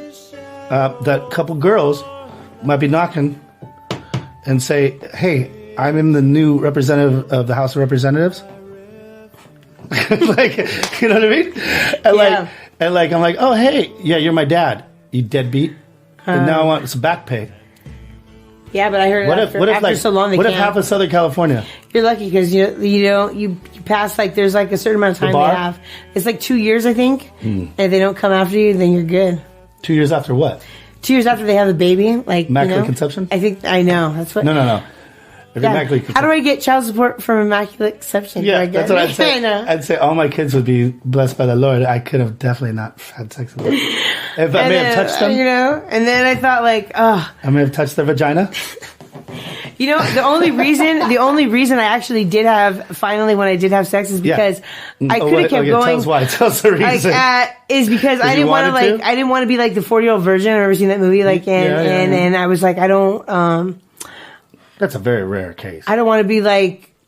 that a couple girls might be knocking and say, hey, I'm the new representative of the House of Representatives. You know what I mean? And I'm like, oh, hey, yeah, you're my dad, you deadbeat. And now I want some back pay. Yeah, but I heard after so long if half of Southern California? You're lucky because you pass there's a certain amount of time they have. It's 2 years, I think. And if they don't come after you, then you're good. 2 years after what? 2 years after they have the baby, Immaculate Conception? I know. That's what. No. How do I get child support from Immaculate Conception? Yeah, that's what I'd say. I'd say all my kids would be blessed by the Lord. I could have definitely not had sex with them. If I may have touched them. And then I thought I may have touched their vagina. The only reason I actually did have, finally when I did have sex is because I could have kept going. Tell us why. Tell us the reason. Is because I didn't want to I didn't want to be the 40-year-old virgin. I've never seen that movie. And I was I don't, that's a very rare case. I don't want to be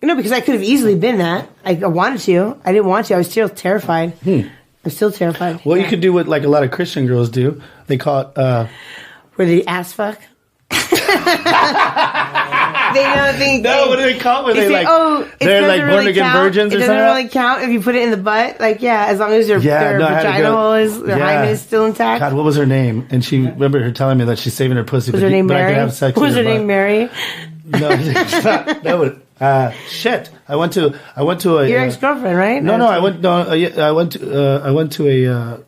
because I could have easily been that. I wanted to. I didn't want to. I was still terrified. I'm still terrified. Well, you could do what a lot of Christian girls do. They call it... Where they ass fuck? What do they call it? They're born again virgins or something? It doesn't really count if you put it in the butt. As long as their vaginal their hymen is still intact. God, what was her name? And she remember her telling me that she's saving her pussy. Was her name Mary? Was her name Mary? No, it's not. That would... shit! I went to a your ex-girlfriend, right? No, I went to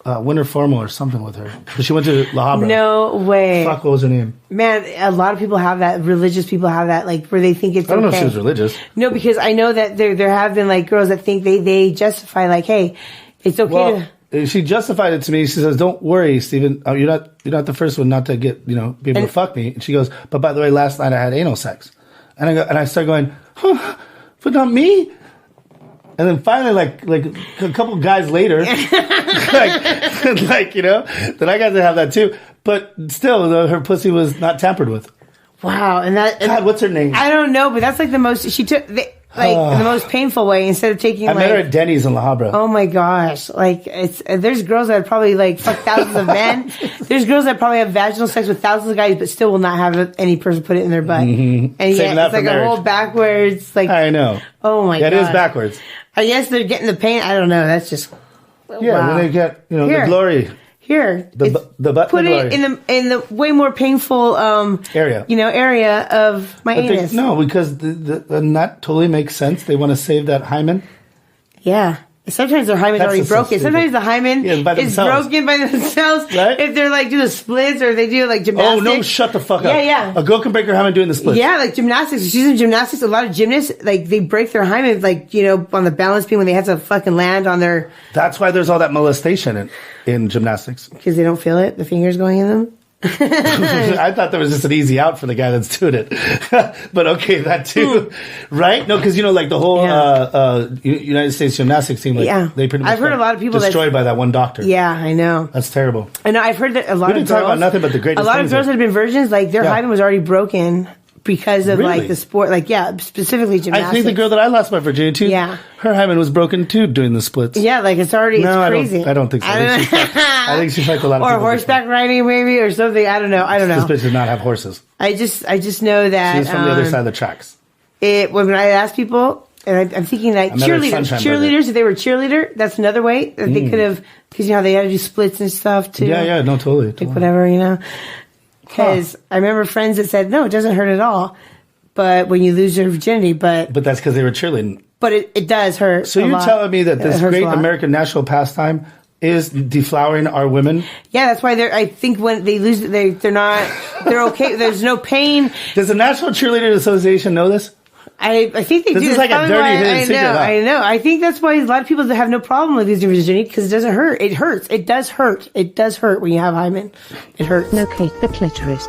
winter formal or something with her. But she went to La Habra. No way. Fuck, what was her name? Man, a lot of people have that. Religious people have that, like, where they think it's I don't know if okay. she was religious. No, because I know that there have been, like, girls that think they justify, like, hey, it's okay to... She justified it to me. She says, "Don't worry, Stephen. You're not the first one not to get be able to fuck me." And she goes, "But by the way, last night I had anal sex." And I start going, "Huh, but not me." And then finally, like a couple guys later, then I got to have that too. But still, her pussy was not tampered with. Wow, and God, what's her name? I don't know, but that's like the most she took. The most painful way instead of taking. I met her at Denny's in La Habra. Oh my gosh! Like there's girls that probably like fuck thousands of men. There's girls that probably have vaginal sex with thousands of guys, but still will not have any person put it in their butt. Mm-hmm. And yeah, it's like a whole backwards. Like I know. Oh my god! It is backwards. I guess they're getting the pain. I don't know. That's just When they get the glory. Here, the butt. Put it in the way more painful area. Area of my anus. No, because the nut totally makes sense. They want to save that hymen. Yeah. Sometimes their hymen's already broken. Sometimes the hymen is broken by themselves. Right? If they're like do the splits or they do like gymnastics. Oh no! Shut the fuck up. Yeah. A girl can break her hymen doing the splits. Yeah, like gymnastics. She's in gymnastics. A lot of gymnasts like they break their hymen like on the balance beam when they have to fucking land on their. That's why there's all that molestation in gymnastics. Because they don't feel it. The fingers going in them. I thought there was just an easy out for the guy that's doing it. But okay, that too. Right? No, because like the whole United States gymnastics team, they pretty much I've heard a lot of people destroyed by that one doctor. Yeah, I know. That's terrible. I know. I've heard that a lot of girls. We didn't talk about nothing but the greatest. A lot of girls that have been virgins, like their hymen was already broken because of like the sport, specifically gymnastics. I think the girl that I lost my virginity to, her hymen was broken too doing the splits. Yeah, like it's already crazy. I don't think so. I think she fucked a lot of people. Or horseback riding maybe or something. I don't know. This bitch does not have horses. I just know that she's from the other side of the tracks. When I ask people, and I'm thinking like cheerleaders, if they were cheerleader, that's another way that they could have, because how they had to do splits and stuff too. Yeah, no, totally. Like whatever, Because I remember friends that said, no, it doesn't hurt at all. But when you lose your virginity, but that's because they were cheerleading. But it does hurt. So you're telling me that this great American national pastime is deflowering our women? Yeah, that's why I think when they lose, they're okay. There's no pain. Does the National Cheerleaders Association know this? I think they do. This is like a dirty hidden secret. I know. I think that's why a lot of people have no problem with losing virginity because it doesn't hurt. It hurts. It does hurt. It does hurt when you have hymen. It hurts. Locate the clitoris.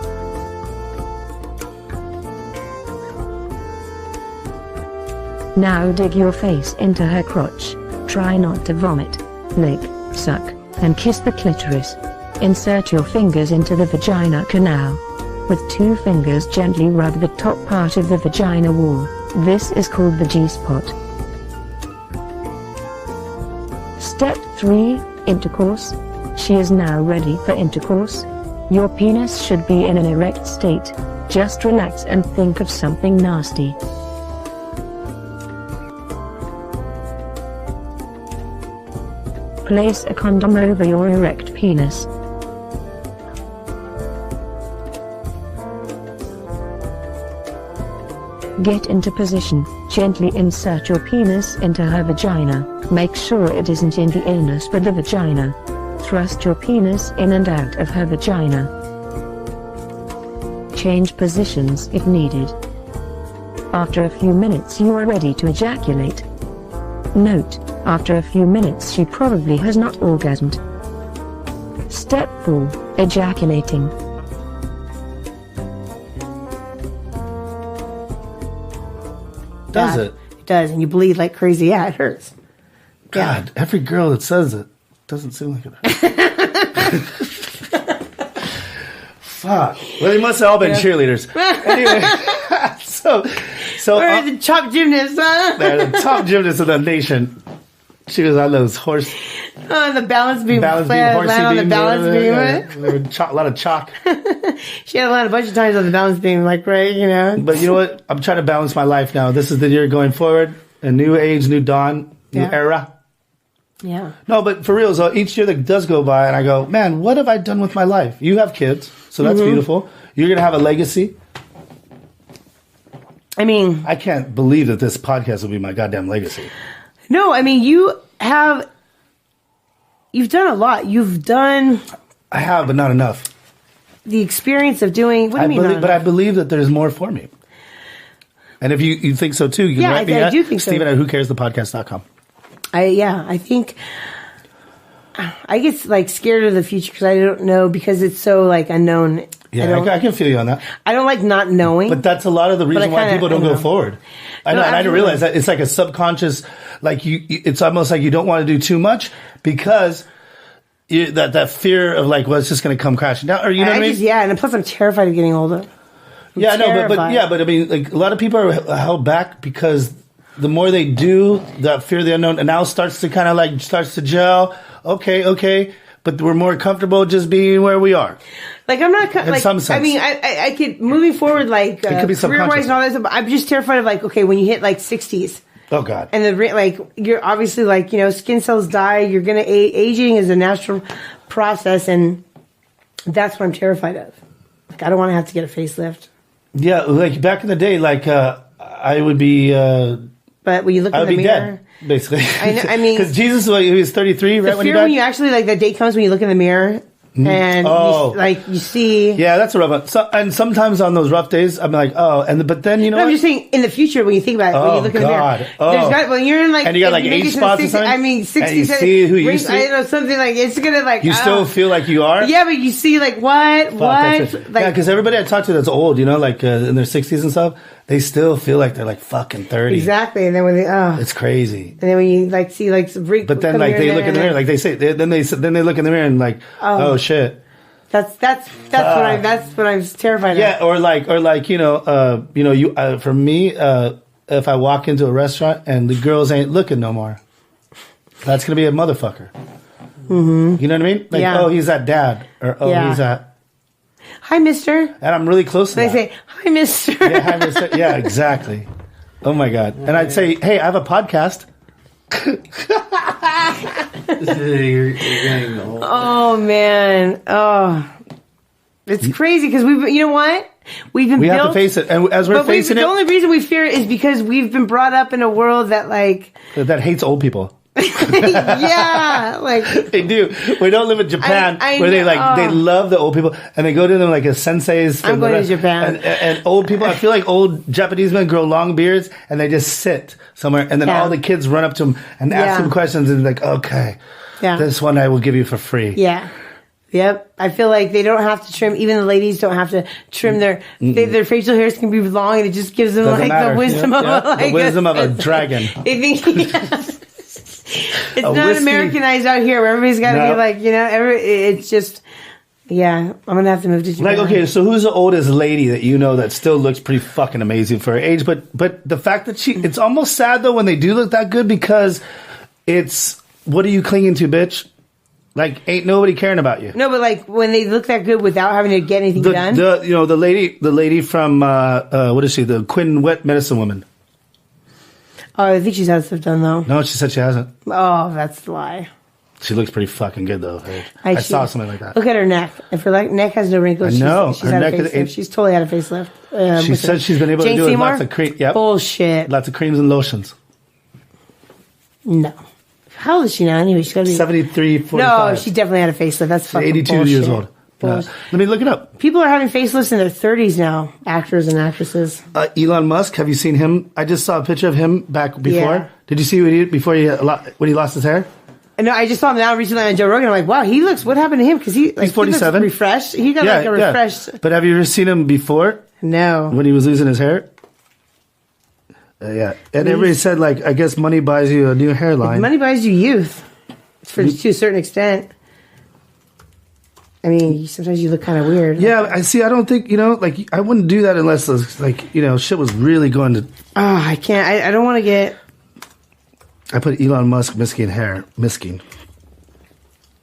Now dig your face into her crotch. Try not to vomit. Lick, suck, and kiss the clitoris. Insert your fingers into the vagina canal. With 2 fingers gently rub the top part of the vagina wall. This is called the G-spot. Step 3, intercourse. She is now ready for intercourse. Your penis should be in an erect state. Just relax and think of something nasty. Place a condom over your erect penis. Get into position, gently insert your penis into her vagina. Make sure it isn't in the anus but the vagina. Thrust your penis in and out of her vagina. Change positions if needed. After a few minutes you are ready to ejaculate. Note, after a few minutes she probably has not orgasmed. Step 4, ejaculating. Does it? It does, and you bleed like crazy. Yeah, it hurts. God, every girl that says it doesn't seem like it hurts. Fuck. Well, they must have all been cheerleaders. Anyway, so we're the top gymnasts, huh? They're the top gymnasts of the nation. She was on those horse. The balance beam. Horsey land on the balance beam. There was a lot of chalk. She had to land a bunch of times on the balance beam, like right, But you know what? I'm trying to balance my life now. This is the year going forward. A new age, new dawn, new era. Yeah. No, but for real, so each year that does go by, and I go, man, what have I done with my life? You have kids, so that's beautiful. You're gonna have a legacy. I mean, I can't believe that this podcast will be my goddamn legacy. No, I mean, you have You've done a lot. You've done I have, but not enough. the experience of doing. What do you mean? Believe, but I believe that there's more for me. And if you think so too, you can write me I at do think so. Steven at whocaresthepodcast.com. I think I get like scared of the future because I don't know, because it's so like unknown. Yeah, I can feel you on that. I don't like not knowing. But that's a lot of the reason why people don't go forward. I know, and I didn't realize that it's like a subconscious, like it's almost like you don't want to do too much because that fear of like, well, it's just going to come crashing down, or you know what I mean? Yeah, and plus I'm terrified of getting older. I know, but I mean, like a lot of people are held back because the more they do, that fear of the unknown, and now starts to gel. Okay, but we're more comfortable just being where we are. Like I'm not in some sense. I mean, I could moving forward like it could be career-wise and all that stuff. I'm just terrified of like, okay, when you hit like 60s. Oh God! And like you're obviously like, you know, skin cells die. You're gonna aging is a natural process, and that's what I'm terrified of. Like I don't want to have to get a facelift. Yeah, like back in the day, like I would be. But when you look in the mirror, dead, basically. I mean, because Jesus, he was 33, right? The fear when you actually like the day comes when you look in the mirror. And you see, yeah, that's a rough one. So, and sometimes on those rough days, I'm like, but then you know, I'm just saying in the future when you think about it, when you look in the mirror, when you're in like, and you got like 8 spots 60, or something. I mean, 60, and you see who you used to be. I don't know, something like it's gonna like. You still feel like you are. Yeah, but you see like what? Like, yeah, because everybody I talk to that's old, you know, like in their 60s and stuff, they still feel like they're like fucking 30. Exactly, and then when they it's crazy. And then when you like see like some but then like they look in the mirror, like they say, then they look in the mirror and like, oh shit. That's what I'm terrified of. Yeah, or like you know, for me, if I walk into a restaurant and the girls ain't looking no more, that's gonna be a motherfucker. Mm-hmm. You know what I mean? Like, oh, he's that dad, or he's that. Hi, mister. And I'm really close to that. They say, hi, mister. Yeah, hi, mister. Yeah, exactly. Oh my God. And I'd say, hey, I have a podcast. You're getting old. Oh man, it's crazy because you know what? We have to face it, and as we're facing it, the only reason we fear it is because we've been brought up in a world that like that hates old people. Yeah, like they do. We don't live in Japan where they they love the old people and they go to them like as senseis. I'm going to Japan, and old people. I feel like old Japanese men grow long beards and they just sit somewhere, and then all the kids run up to them and ask them questions, and like, okay, this one I will give you for free. Yeah. Yep, I feel like they don't have to trim. Even the ladies don't have to trim their facial hairs can be long, and it just gives them the wisdom of the wisdom of a dragon. It's not Americanized out here where everybody's got to be like, you know, it's just, I'm going to have to move to Japan. Like, okay, so who's the oldest lady that you know that still looks pretty fucking amazing for her age? But the fact that it's almost sad though when they do look that good because it's, what are you clinging to, bitch? Like, ain't nobody caring about you. No, but like when they look that good without having to get anything done. The lady from, what is she? The Quinn Wet Medicine Woman. Oh, I think she's had stuff done though. No, she said she hasn't. Oh, that's a lie. She looks pretty fucking good though. I saw something like that. Look at her neck. If her neck has no wrinkles, she's her had neck a facelift. She's totally had a facelift. She said she's been able to do it with lots of cream. Yep. Bullshit. Lots of creams and lotions. No. How old is she now? Anyway, she's got to be 73, 45. No, she definitely had a facelift. That's fucking 82 bullshit. years old. Let me look it up. People are having facelifts in their 30s now, actors and actresses. Elon Musk, have you seen him? I just saw a picture of him back before. Yeah. Did you see when he lost his hair? No, I just saw him now recently on Joe Rogan. I'm like, wow, he looks. What happened to him? Because he's 47, he refreshed. He got like a refreshed. But have you ever seen him before? No. When he was losing his hair. Yeah, and everybody said like, I guess money buys you a new hairline. Money buys you youth, to a certain extent. I mean, sometimes you look kind of weird. Yeah, I see. I don't think, like, I wouldn't do that unless, like, shit was really going to... Oh, I can't. I don't want to get... I put Elon Musk misking hair. Misking.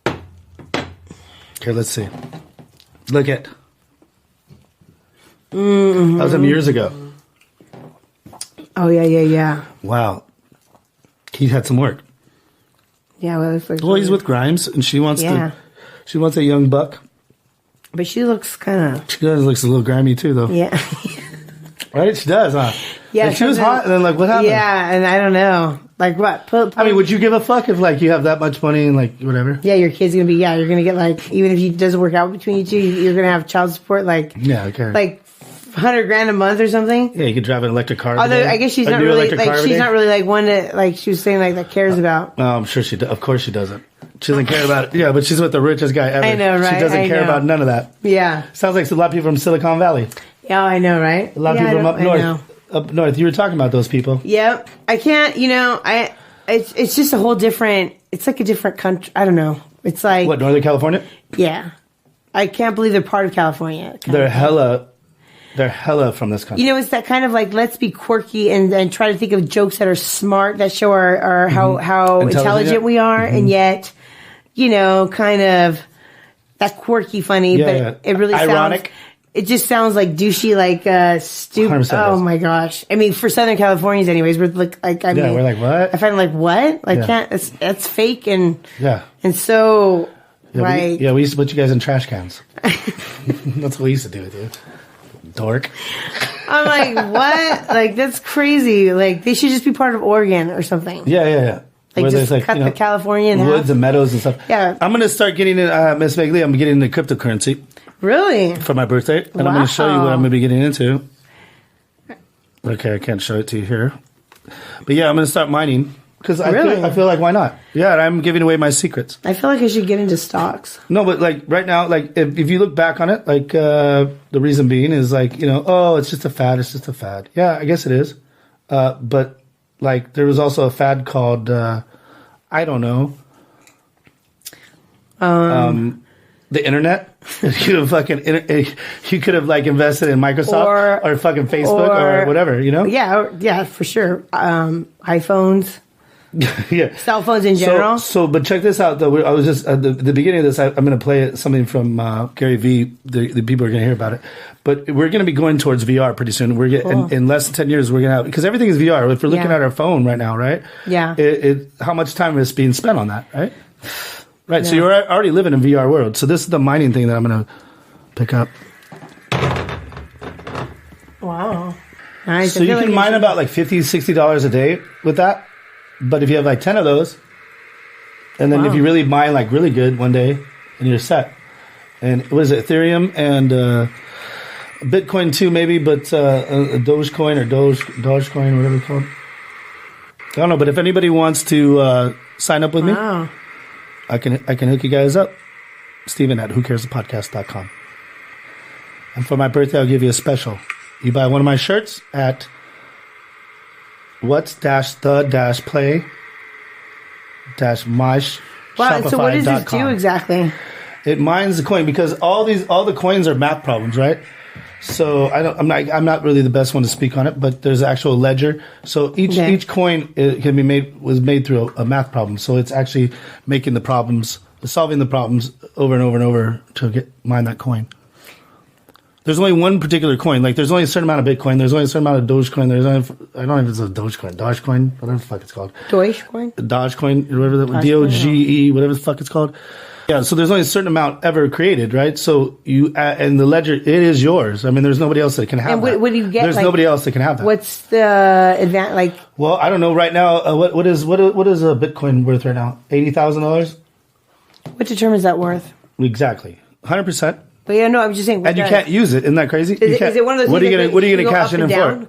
Okay, let's see. Look at... Mm-hmm. That was him years ago. Oh, yeah. Wow. He had some work. Yeah, well, it's like... Well, he's with Grimes, and she wants to... She wants a young buck. But she looks kind of... She does looks a little grimy, too, though. Yeah. Right? She does, huh? Yeah. Like she was hot, and then, like, what happened? Yeah, and I don't know. Like what? I mean, would you give a fuck if like you have that much money and like whatever? Yeah, your kid's gonna be. Yeah, you're gonna get like even if it doesn't work out between you two, you're gonna have child support. Like okay. Like $100,000 a month or something. Yeah, you could drive an electric car. Although I guess she's not really like she's not really like one that like she was saying like that cares about. No, I'm sure she. Of course she doesn't. She doesn't care about it. Yeah, but she's with the richest guy ever. I know, right? She doesn't care about none of that. Yeah. Sounds like a lot of people from Silicon Valley. Yeah, I know, right? A lot of people from up north. Up north. You were talking about those people. Yep. I can't. It's just a whole different. It's like a different country. I don't know. It's like what, Northern California? Yeah. I can't believe they're part of California. They're hella from this country. It's that kind of like, let's be quirky and try to think of jokes that are smart, that show our how intelligent we are, and yet, kind of that quirky funny, but it really ironic. It just sounds like douchey, like stupid. Oh my gosh! I mean, for Southern Californians, anyways, we're like I mean, we're like what? I find like what? Like that's fake and so right. We used to put you guys in trash cans. That's what we used to do with you. Dork. I'm like, what? Like, that's crazy. Like, they should just be part of Oregon or something. Yeah. Like, where just cut the California in woods half. and meadows and stuff. Yeah. I'm going to start getting in, Miss Meg Lee, I'm getting into cryptocurrency. Really? For my birthday. And I'm going to show you what I'm going to be getting into. Okay, I can't show it to you here. But yeah, I'm going to start mining. Because I feel like, why not? Yeah, I'm giving away my secrets. I feel like I should get into stocks. No, but like right now, like if you look back on it, like the reason being is like, it's just a fad. It's just a fad. Yeah, I guess it is. But like there was also a fad called, I don't know, the internet. You could have like invested in Microsoft or fucking Facebook or whatever, Yeah, for sure. iPhones. Yeah, cell phones in general. But check this out though. I was just at the beginning of this. I'm going to play something from Gary Vee. The people are going to hear about it. But we're going to be going towards VR pretty soon. We're in less than 10 years. We're going to have, because everything is VR. If we're looking at our phone right now, right? Yeah. How much time is being spent on that, right? Right. Yeah. So you're already living in VR world. So this is the mining thing that I'm going to pick up. Wow. Nice. So you can mine about like $50, $60 a day with that. But if you have like 10 of those, and then if you really mine like really good one day, and you're set. And what is it, Ethereum and Bitcoin too maybe, but a Dogecoin or Dogecoin, whatever it's called. I don't know, but if anybody wants to sign up with me, I can hook you guys up. Steven at whocaresthepodcast.com. And for my birthday, I'll give you a special. You buy one of my shirts at what's-the-play-my Wow, so what does this do exactly? It mines the coin because all the coins are math problems, right? So I'm not really the best one to speak on it, but there's an actual ledger. So each coin was made through a math problem. So it's actually solving the problems over and over and over to mine that coin. There's only one particular coin. Like, there's only a certain amount of Bitcoin. There's only a certain amount of Dogecoin. I don't know if it's a Dogecoin, whatever the fuck it's called. Dogecoin? Dogecoin, whatever DOGE, whatever the fuck it's called. Yeah, so there's only a certain amount ever created, right? So and the ledger, it is yours. I mean, there's nobody else that can have that. And what do you get? There's nobody else that can have that. What's the advantage? Like, well, I don't know right now. What is a Bitcoin worth right now? $80,000. What determines that worth? Exactly, 100%. But yeah, no, I'm just saying. And you can't use it. Isn't that crazy? Is it one of those? What are you going to cash in for?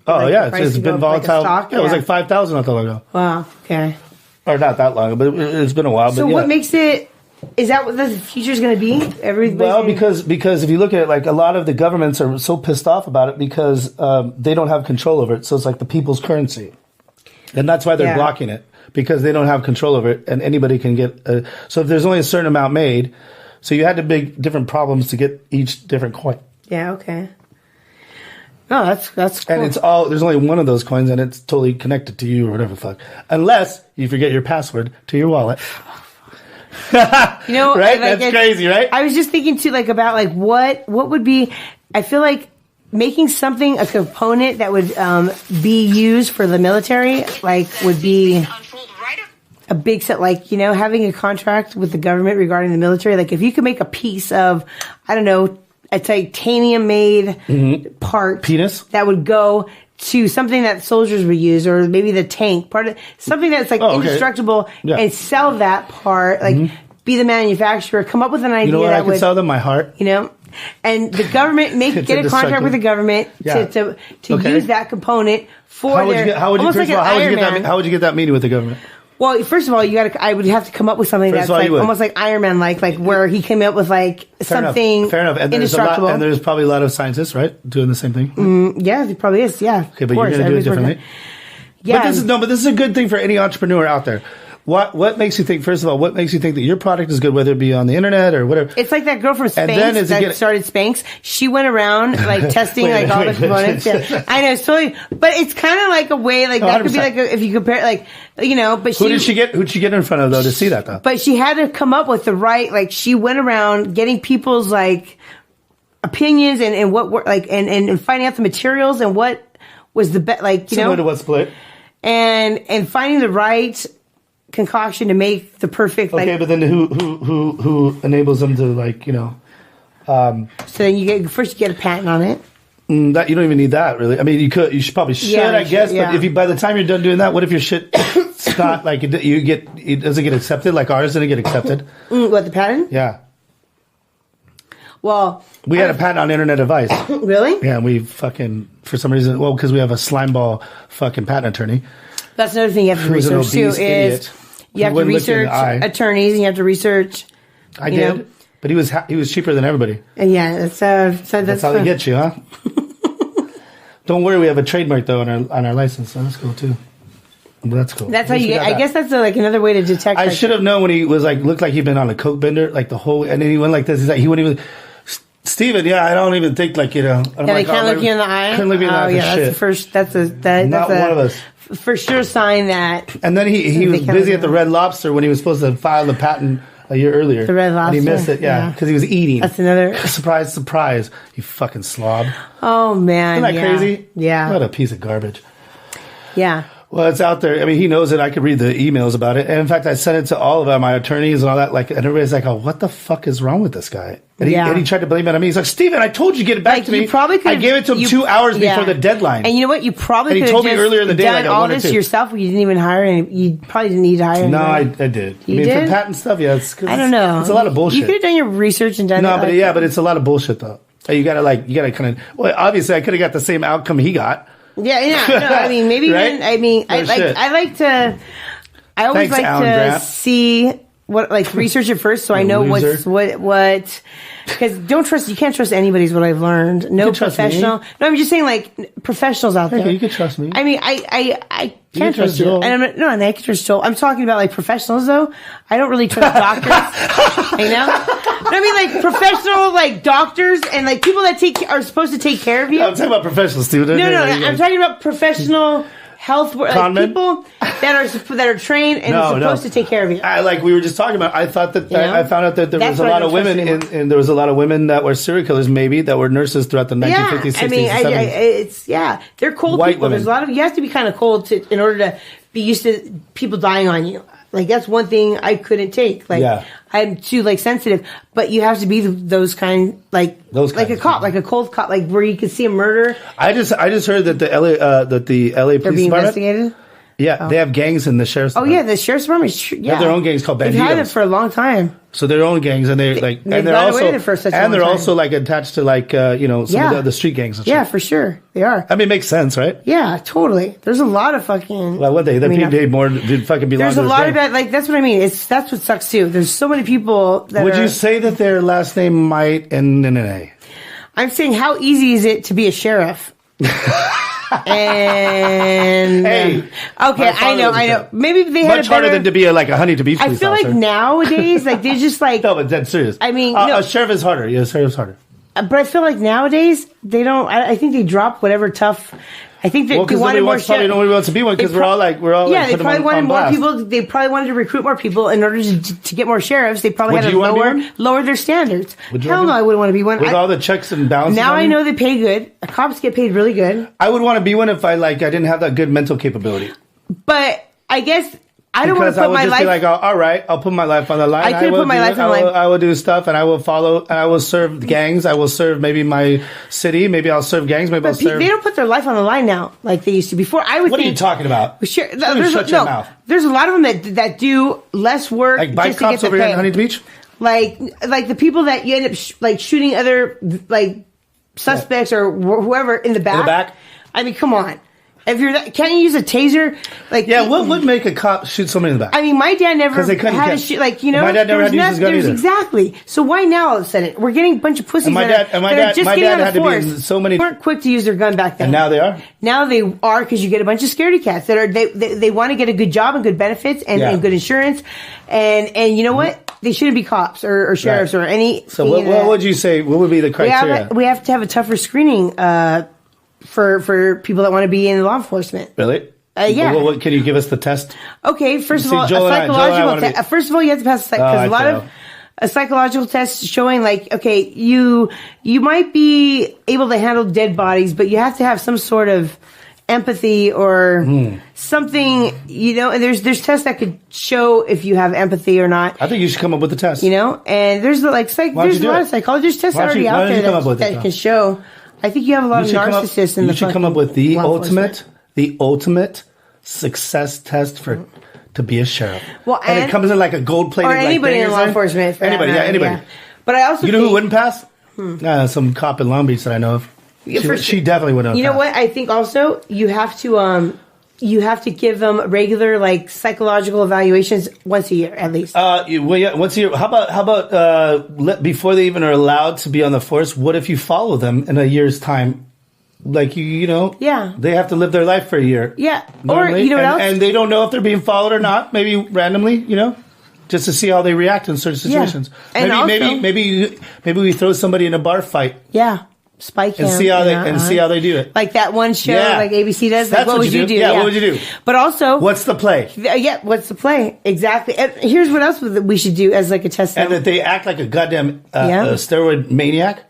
Oh yeah, it's been volatile. Like it was like 5,000 not that long ago. Wow. Okay. Or not that long, but it's been a while. So what makes it? Is that what the future is going to be? Because if you look at it, like a lot of the governments are so pissed off about it because they don't have control over it. So it's like the people's currency, and that's why they're blocking it because they don't have control over it, and anybody can get. So if there's only a certain amount made. So you had to make different problems to get each different coin. Yeah, okay. Oh, that's cool. And there's only one of those coins and it's totally connected to you or whatever the fuck. Unless you forget your password to your wallet. Right? That's crazy, right? I was just thinking too, like, about like what would be, I feel like making something a component that would be used for the military, like would be a big set, like, having a contract with the government regarding the military. Like, if you could make a piece of, I don't know, a titanium made part penis that would go to something that soldiers would use, or maybe the tank part of something that's like indestructible, and sell that part, like be the manufacturer, come up with an idea. You know what that I could sell them? My heart. You know, and the government get a contract with the government to use that component for how would you get that meeting with the government? Well, first of all, I would have to come up with something that's like almost like Iron Man, like where he came up with like something Fair enough. And indestructible. And there's probably a lot of scientists, right, doing the same thing. Yeah, there probably is. Yeah. Okay, but you're going to do it differently. Yeah. But this is a good thing for any entrepreneur out there. What makes you think? First of all, what makes you think that your product is good, whether it be on the internet or whatever? It's like that girl from Spanx that started Spanx. She went around like testing all the components. Yeah. I know, but it's kind of like a way like that 100%. Could be like if you compare like But who'd she get in front of though to see that though? But she had to come up with the right. Like she went around getting people's like opinions and what were like and finding out the materials and what was the best. Like similar to what split and finding the right concoction to make the perfect. Okay, but then who enables them to like So then you get a patent on it. That you don't even need that really. I mean, you should probably I guess. But if by the time you're done doing that, what if your shit it's not like it doesn't get accepted like ours didn't get accepted? What, the patent? Yeah. Well, we had a patent on internet advice. Really? Yeah, we fucking for some reason because we have a slimeball fucking patent attorney. That's another thing you have to research too. Is you have to research attorneys and you have to research. I did, but he was cheaper than everybody. And yeah, that's how they get you, huh? Don't worry, we have a trademark though on our license, so that's cool too. But that's cool. That's how you get. I guess that's like another way to detect. I should have known when he was like looked like he'd been on a coke bender like the whole, and then he went like this. He's like he wouldn't even. Steven, I don't even think like I'm they can't look you in the eye. Couldn't look me in the eye. That's the first. That's not one of us. For sure, sign that. And then he was busy at the Red Lobster when he was supposed to file the patent a year earlier. The Red Lobster, and he missed it. Yeah, because he was eating. That's another surprise. You fucking slob. Oh man, isn't that crazy? Yeah, what a piece of garbage. Yeah. Well, it's out there. I mean, he knows it. I could read the emails about it. And in fact, I sent it to all of my attorneys and all that. Like, and everybody's like, "Oh, what the fuck is wrong with this guy?" And he tried to blame it on me. He's like, "Steven, I told you to get it back to me. I gave it to him 2 hours before the deadline." And you know what? You probably could have told me earlier in the day, done all this yourself. You didn't even hire any. You probably didn't need to hire. No, I did. You did? For patent stuff, yeah. I don't know. It's a lot of bullshit. You could have done your research and done. No, but it's a lot of bullshit though. You gotta kind of. Well, obviously, I could have got the same outcome he got. Yeah. No, I mean, maybe. Right? I always like to see what research it first, so I know what. Because you can't trust anybody's what I've learned. No professional. No, I'm just saying professionals out there. You can trust me. I mean, I can't trust you. And I can trust Joel. I'm talking about professionals though. I don't really trust doctors. You know? No, I mean professional doctors and people that are supposed to take care of you. I'm talking about professionals, dude. No, I'm talking about professional health people that are trained and are supposed to take care of you. We were just talking about. I thought that I found out that there was a lot of women, and there was a lot of women that were serial killers, maybe that were nurses throughout the 1950s, 60s, and 70s. They're cold White people. Women. There's a lot of you have to be kind of cold in order to be used to people dying on you. That's one thing I couldn't take. I'm too sensitive, but you have to be those kind a cop, like a cold cop, where you can see a murder. I just heard that the LA police they're being investigated. Yeah, they have gangs in the sheriff's department. Oh yeah, the sheriff's department. They have their own gangs called Bandititos. They've had it for a long time. So they're own gangs, and they're also attached to some of the other street gangs. And shit. Yeah, for sure they are. I mean, it makes sense, right? Yeah, totally. There's a lot of fucking. Well, what they paid more to fucking belong. There's a lot of that. That's what I mean. That's what sucks too. There's so many people that. Would you say that their last name might end in an A? I'm saying, how easy is it to be a sheriff? And okay, I know. Maybe they had much harder than to be a honey to be. I feel officer. Nowadays, they just no, but that's serious. I mean, a sheriff is harder. Yeah, a sheriff's harder. But I feel nowadays they don't. I think they drop whatever tough. I think that they wanted more. Nobody wants to be one because we're all. Yeah, they probably wanted more people. They probably wanted to recruit more people in order to get more sheriffs. They probably had to lower their standards. Hell no, I wouldn't want to be one. With all the checks and balances. Now I know they pay good. Cops get paid really good. I would want to be one if I didn't have that good mental capability. But I guess I don't want to I put would my just life. be like, oh, all right, I'll put my life on the line. I couldn't put my life on the line. I will do stuff, and I will follow, and I will serve gangs. I will serve maybe my city. Maybe I'll serve gangs. Maybe I'll serve. They don't put their life on the line now like they used to. Before, I would. What are you talking about? Sure, Shut your mouth. There's a lot of them that do less work. Like bike just to get cops the over here pay. in Huntington Beach. Like the people that you end up shooting other suspects or whoever in the back. In the back. I mean, come on. If you're that, can't you use a taser? What would make a cop shoot somebody in the back? I mean, my dad never they couldn't had catch- to shoot. My dad never had to use his gun either. Exactly. So why now all of a sudden we're getting a bunch of pussies? And my that dad are just getting out of had to be force. in so many. They weren't quick to use their gun back then. And now they are. Now they are, because you get a bunch of scaredy cats that are they want to get a good job and good benefits and good insurance, and you know what? They shouldn't be cops or sheriffs or any. So what would you say? What would be the criteria? We have to have a tougher screening for people that want to be in law enforcement. Really? Yeah. What can you give us the test? Okay, first of See, all, Joel a and I psychological wanna test. First of all, you have to pass a psychological test showing okay, you might be able to handle dead bodies, but you have to have some sort of empathy or something, and there's tests that could show if you have empathy or not. I think you should come up with the test. And there's there's a lot of psychologists tests already out there that can show. I think you have a lot of narcissists in the. You should come up with the ultimate success test to be a sheriff. Well, and it comes in like a gold-plated or anybody thing in law enforcement. Anybody. Yeah. But I also who wouldn't pass? Some cop in Long Beach that I know of. She definitely wouldn't. You know what? I think also you have to give them regular psychological evaluations once a year at least. Once a year. How about before they even are allowed to be on the force? What if you follow them in a year's time? Yeah. They have to live their life for a year. Yeah. Normally, or you know what else? And they don't know if they're being followed or not. Maybe randomly, just to see how they react in certain situations. Yeah. And Maybe we throw somebody in a bar fight. Yeah. Spike and see how they do it. Like that one show, like ABC does. That's what would you do? Yeah, what would you do? But also, what's the play? Yeah, what's the play? Exactly. And here's what else we should do as a test. And that they act like a goddamn steroid maniac.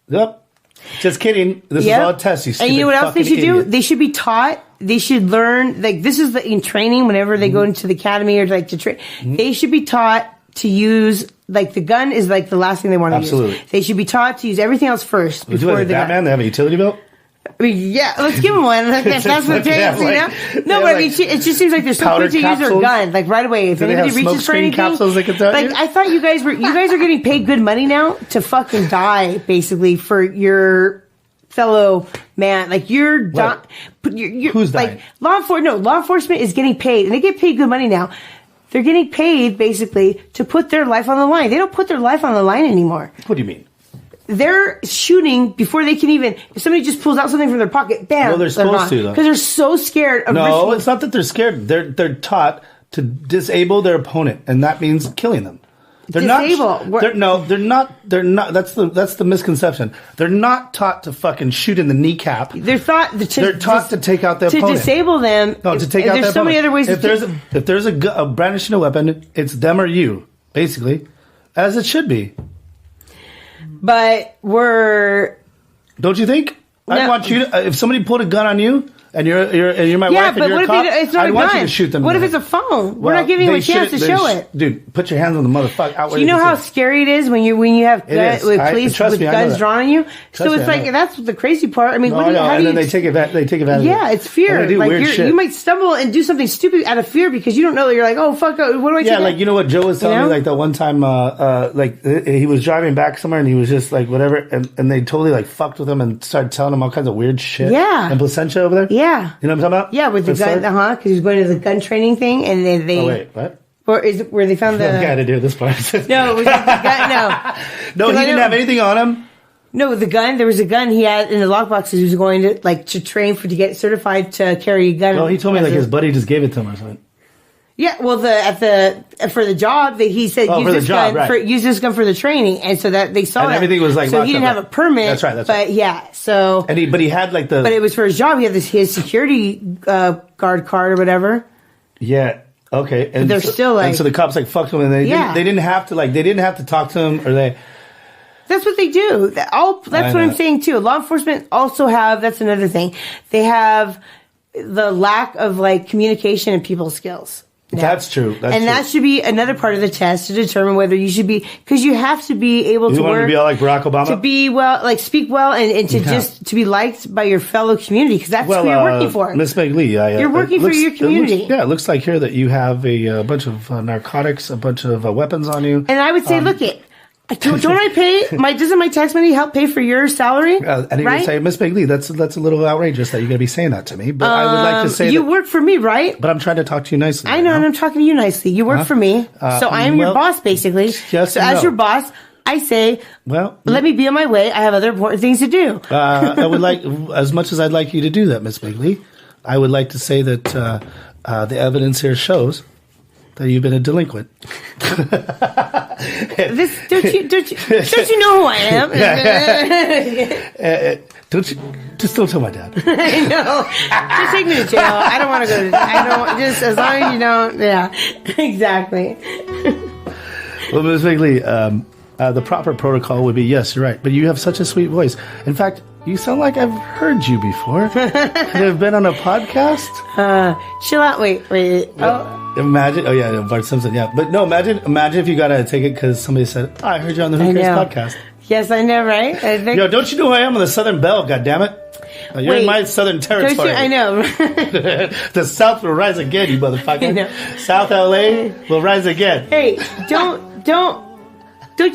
Yep. Just kidding. This is all a test. And you know what else they should do? They should be taught. They should learn. This is in training. Whenever they go into the academy or to train, they should be taught to use. The gun is the last thing they want to use. They should be taught to use everything else first before the gun. They have a utility belt? I mean, yeah, let's give them one. That's what it takes, No, but I mean, it just seems like they're so quick to use their gun, right away. If anybody reaches for anything, capsules they can tell you? I thought you guys are getting paid good money now to fucking die, basically, for your fellow man. You're who's dying? Law enforcement is getting paid, and they get paid good money now. They're getting paid, basically, to put their life on the line. They don't put their life on the line anymore. What do you mean? They're shooting before they can even... If somebody just pulls out something from their pocket, bam. Well, they're supposed to, though. Because they're so scared of... No, it's not that they're scared. They're taught to disable their opponent, and that means killing them. They're not. They're not. That's the misconception. They're not taught to fucking shoot in the kneecap. They're taught to take out their opponent. To disable them. No, to take out their opponent. There's so many other ways. If there's a brandishing a weapon, it's them or you, basically, as it should be. But don't you think? No. I want you to. If somebody pulled a gun on you. And you're my wife and you're a cop, it's not I a want gun. You to shoot them. What if it's a phone? We're not giving you a chance to show it. Dude, put your hands on the motherfucker. Do you know how scary it is when you have police with guns drawn on you? So it's that's the crazy part. I mean, and then they take advantage. Yeah, it's fear. You might stumble and do something stupid out of fear because you don't know that you're like, oh fuck, what do I do? Yeah, you know what Joe was telling me, that one time, he was driving back somewhere and he was just whatever, and they totally fucked with him and started telling him all kinds of weird shit. Yeah. In Placentia over there. Yeah. You know what I'm talking about? Yeah, with the gun, because he was going to the gun training thing, and then they. Oh wait, what? Or is it where they found the? I had to do this part. No, it was the gun. No, he didn't have anything on him. No, the gun. There was a gun he had in the lockbox. He was going to train to get certified to carry a gun. Well, he told me his buddy just gave it to him or something. Yeah, well, for the job that he said use this gun for the training, and so that they saw and that everything was so he didn't have a permit. That's right. But yeah, so but he had but it was for his job. He had his security guard card or whatever. Yeah. Okay. And they're still and so the cops fucked him, and they didn't have to talk to him, or they. That's what they do. That's what I'm saying too. Law enforcement also have. That's another thing. They have the lack of communication and people skills. That's true. That should be another part of the test to determine whether you should be, because you have to be able to want to be all like Barack Obama? to be speak well, and to just to be liked by your fellow community, because that's who you're working for. Miss Meg Lee, you're working for your community. It looks like here that you have a bunch of narcotics, a bunch of weapons on you. And I would say, look it. Don't I pay doesn't my tax money help pay for your salary? And he would say, Miss Meg Lee, that's a little outrageous that you're going to be saying that to me. But I would like to say you work for me, right? But I'm trying to talk to you nicely. I know, and I'm talking to you nicely. You work for me, so I am your boss, basically. Yes, so as your boss, I say, well, let me be on my way. I have other important things to do. I would like, as much as I'd like you to do that, Miss Meg Lee, I would like to say that the evidence here shows that you've been a delinquent. Don't you know who I am? Don't tell my dad. I know. Just take me to jail. I don't want to go to jail. I don't, just as long as you don't. Yeah, exactly. Well, Ms. Meg Lee, the proper protocol would be, yes, you're right, but you have such a sweet voice. In fact, you sound like I've heard you before. Have been on a podcast? Chill out. Wait. Imagine. Oh, yeah, Bart Simpson. Yeah. But no, imagine if you got a ticket because somebody said, I heard you on the Who Cares podcast. Yes, I know, right? Yo, don't you know who I am on the Southern Belle, goddammit? You're in my Southern territory. I know. The South will rise again, you motherfucker. I know. South LA will rise again. Hey, don't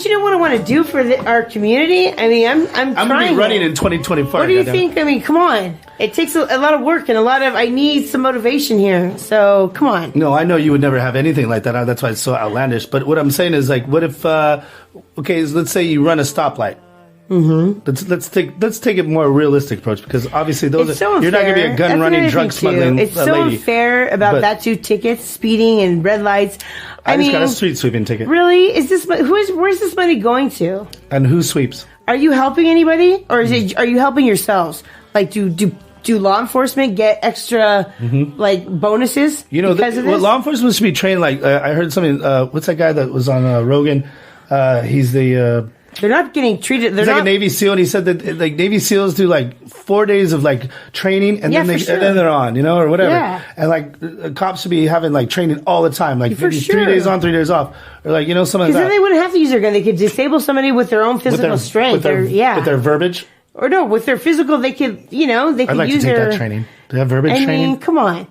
you know what I want to do for our community? I mean, I'm going to be running in 2024. What do you think? I mean, come on. It takes a lot of work and I need some motivation here. So, come on. No, I know you would never have anything like that. That's why it's so outlandish. But what I'm saying is, like, what if, let's say you run a stoplight. Mm-hmm. Let's take a more realistic approach, because obviously you're not going to be a gun running, drug smuggling lady. It's so unfair about that 2 tickets, speeding and red lights. I just got a street sweeping ticket. Really? Where's this money going to? And who sweeps? Are you helping anybody, or are you helping yourselves? Like, do law enforcement get extra like bonuses? Because of this? Well, law enforcement should be trained. Like I heard something. What's that guy that was on Rogan? He's the. They're not getting treated. They're like a Navy SEAL, and he said that like Navy SEAls do like 4 days of like training, and then they're on, or whatever. Yeah. And like cops should be having like training all the time, like maybe 3 days on, 3 days off, or like something like that. Because then they wouldn't have to use their gun; they could disable somebody with their own physical strength, with their verbiage, or no, with their physical. They could, they could I'd like use to take that training. Do they have verbiage training? I mean, come on.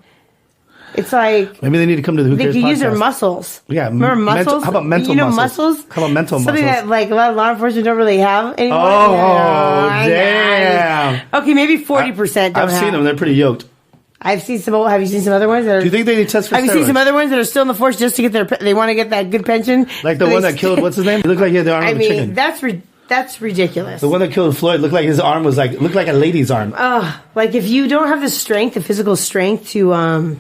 It's like maybe they need to come to the Who Cares podcast. They could use their muscles. Yeah, remember muscles? How about mental muscles? Muscles? How about mental Something muscles? that like a lot of law enforcement don't really have anymore. Oh, damn! Okay, maybe 40%. I've seen them; they're pretty yoked. I've seen some. Have you seen some other ones? Do you think they need tests for steroids? Have you seen some other ones that are still in the force just to get they want to get that good pension? Like the one that killed, what's his name? He looked like he had the arm of a chicken. That's ridiculous. The one that killed Floyd looked like his arm looked like a lady's arm. Like if you don't have the physical strength to run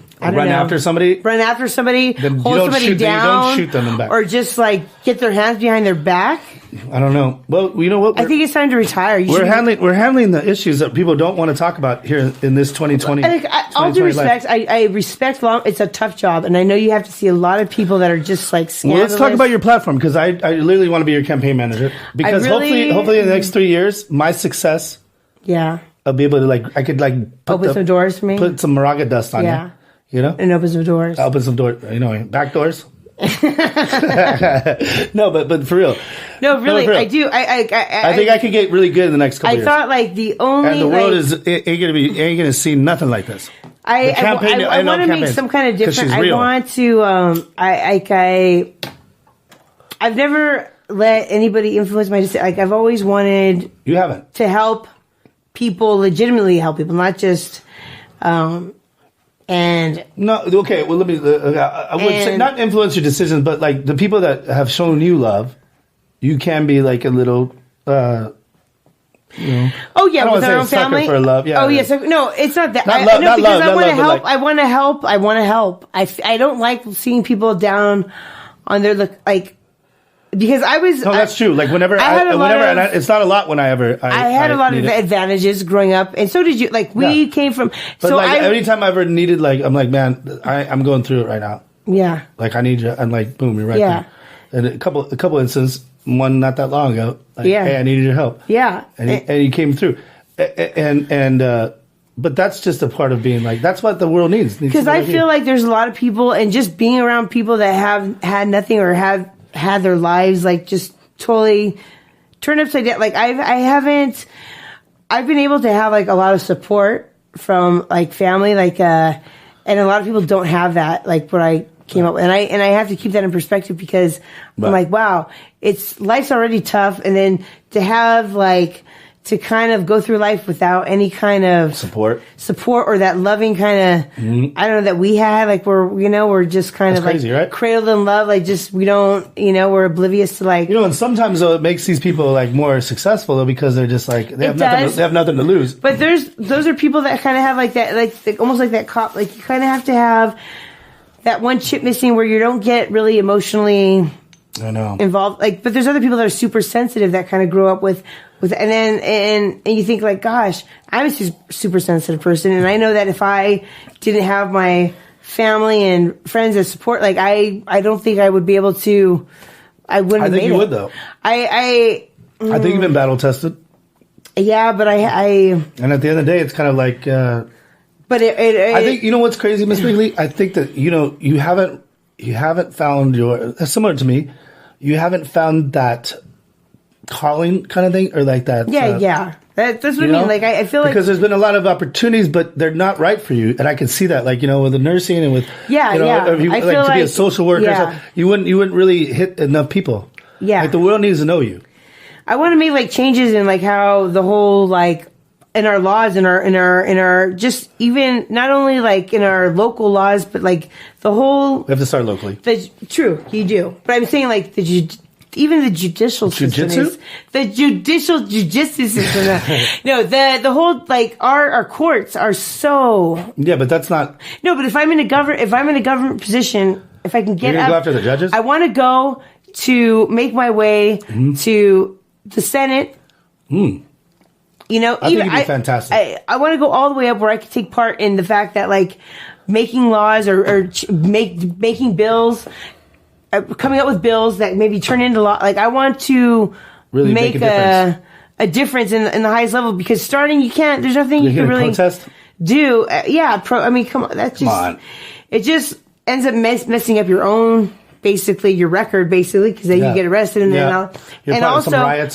after somebody, then hold somebody down, you don't shoot them in the back, or just like get their hands behind their back. I don't know. Well, you know what? I think it's time to retire. We're handling the issues that people don't want to talk about here in this 2020. All due respect, I respect law. It's a tough job, and I know you have to see a lot of people that are just like scandalous. Well, let's talk about your platform, because I literally want to be your campaign manager, because hopefully in the next 3 years, my success. Yeah. I'll be able to I could open some doors for me. Put some Moraga dust on you. And open some doors. I'll open some doors. Back doors. No, but for real. No, really, I do. I think I could get really good in the next couple years. I thought like the only and the world ain't gonna see nothing like this. I want to make some kind of difference. I want to. I've never let anybody influence my decision. Like I've always wanted. You haven't to help people, legitimately help people, not just. And no, okay. Well, let me. I would say not influence your decisions, but like the people that have shown you love, you can be like a little. Oh yeah, with our own family. For love. Yeah, yes. No, it's not that. Not love, because I want to help. I want to help. I want to help. I don't like seeing people down on their look like. Because I was. No, that's true. Like whenever, it's not a lot when I had a lot of advantages growing up, and so did you. Like we came from. But so every time I ever needed, I'm like, man, I'm going through it right now. Yeah. Like I need you, and like, boom, you're right there. And a couple instances, one not that long ago. Hey, I needed your help. Yeah. And you came through, and But that's just a part of being like, that's what the world needs. Because I feel like there's a lot of people, and just being around people that have had nothing or have had their lives like just totally turned upside down. Like I've been able to have like a lot of support from like family, like, and a lot of people don't have that, like what I came up with. And I have to keep that in perspective because I'm like, wow, life's already tough. And then to have like, to kind of go through life without any kind of support or that loving kind of, I don't know, that we had, like we're just kind of crazy, like right? Cradled in love, like just, we don't, we're oblivious to like, and sometimes though it makes these people like more successful though, because they're just like, they have nothing to lose. But those are people that kind of have like that, like almost like that cop, like you kind of have to have that one chip missing where you don't get really emotionally involved. Like, but there's other people that are super sensitive that kind of grow up with, and you think like, gosh, I'm a super sensitive person, and I know that if I didn't have my family and friends as support, like I don't think I would be able to. I wouldn't. I think you would though. I think you've been battle tested. Yeah, but and at the end of the day, it's kind of like. But I think what's crazy, Miss Meg Lee? I think that you haven't found similar to me. You haven't found that calling kind of thing, or like that. Yeah. That's what I mean. Like I feel like because there's been a lot of opportunities, but they're not right for you, and I can see that. Like with the nursing and with If you, I feel to be a social worker, you wouldn't really hit enough people. Yeah, like the world needs to know you. I want to make like changes in like how the whole like in our laws, in our just even not only like in our local laws, but like the whole. We have to start locally. True, you do. But I'm saying like even the judicial system is the judicial justice system. No, the whole like our courts are so. Yeah, but that's not. No, but if I'm in a government position, if I can get go after the judges, I want to go to make my way to the Senate. I think it'd be fantastic. I want to go all the way up where I can take part in the fact that like making laws or making bills. Coming up with bills that maybe turn into law. Like I want to really make a difference in the highest level, because starting there's nothing you can really protest? Do. Come on. That's just, it just ends up messing up your own, basically your record, basically, because then you get arrested and then also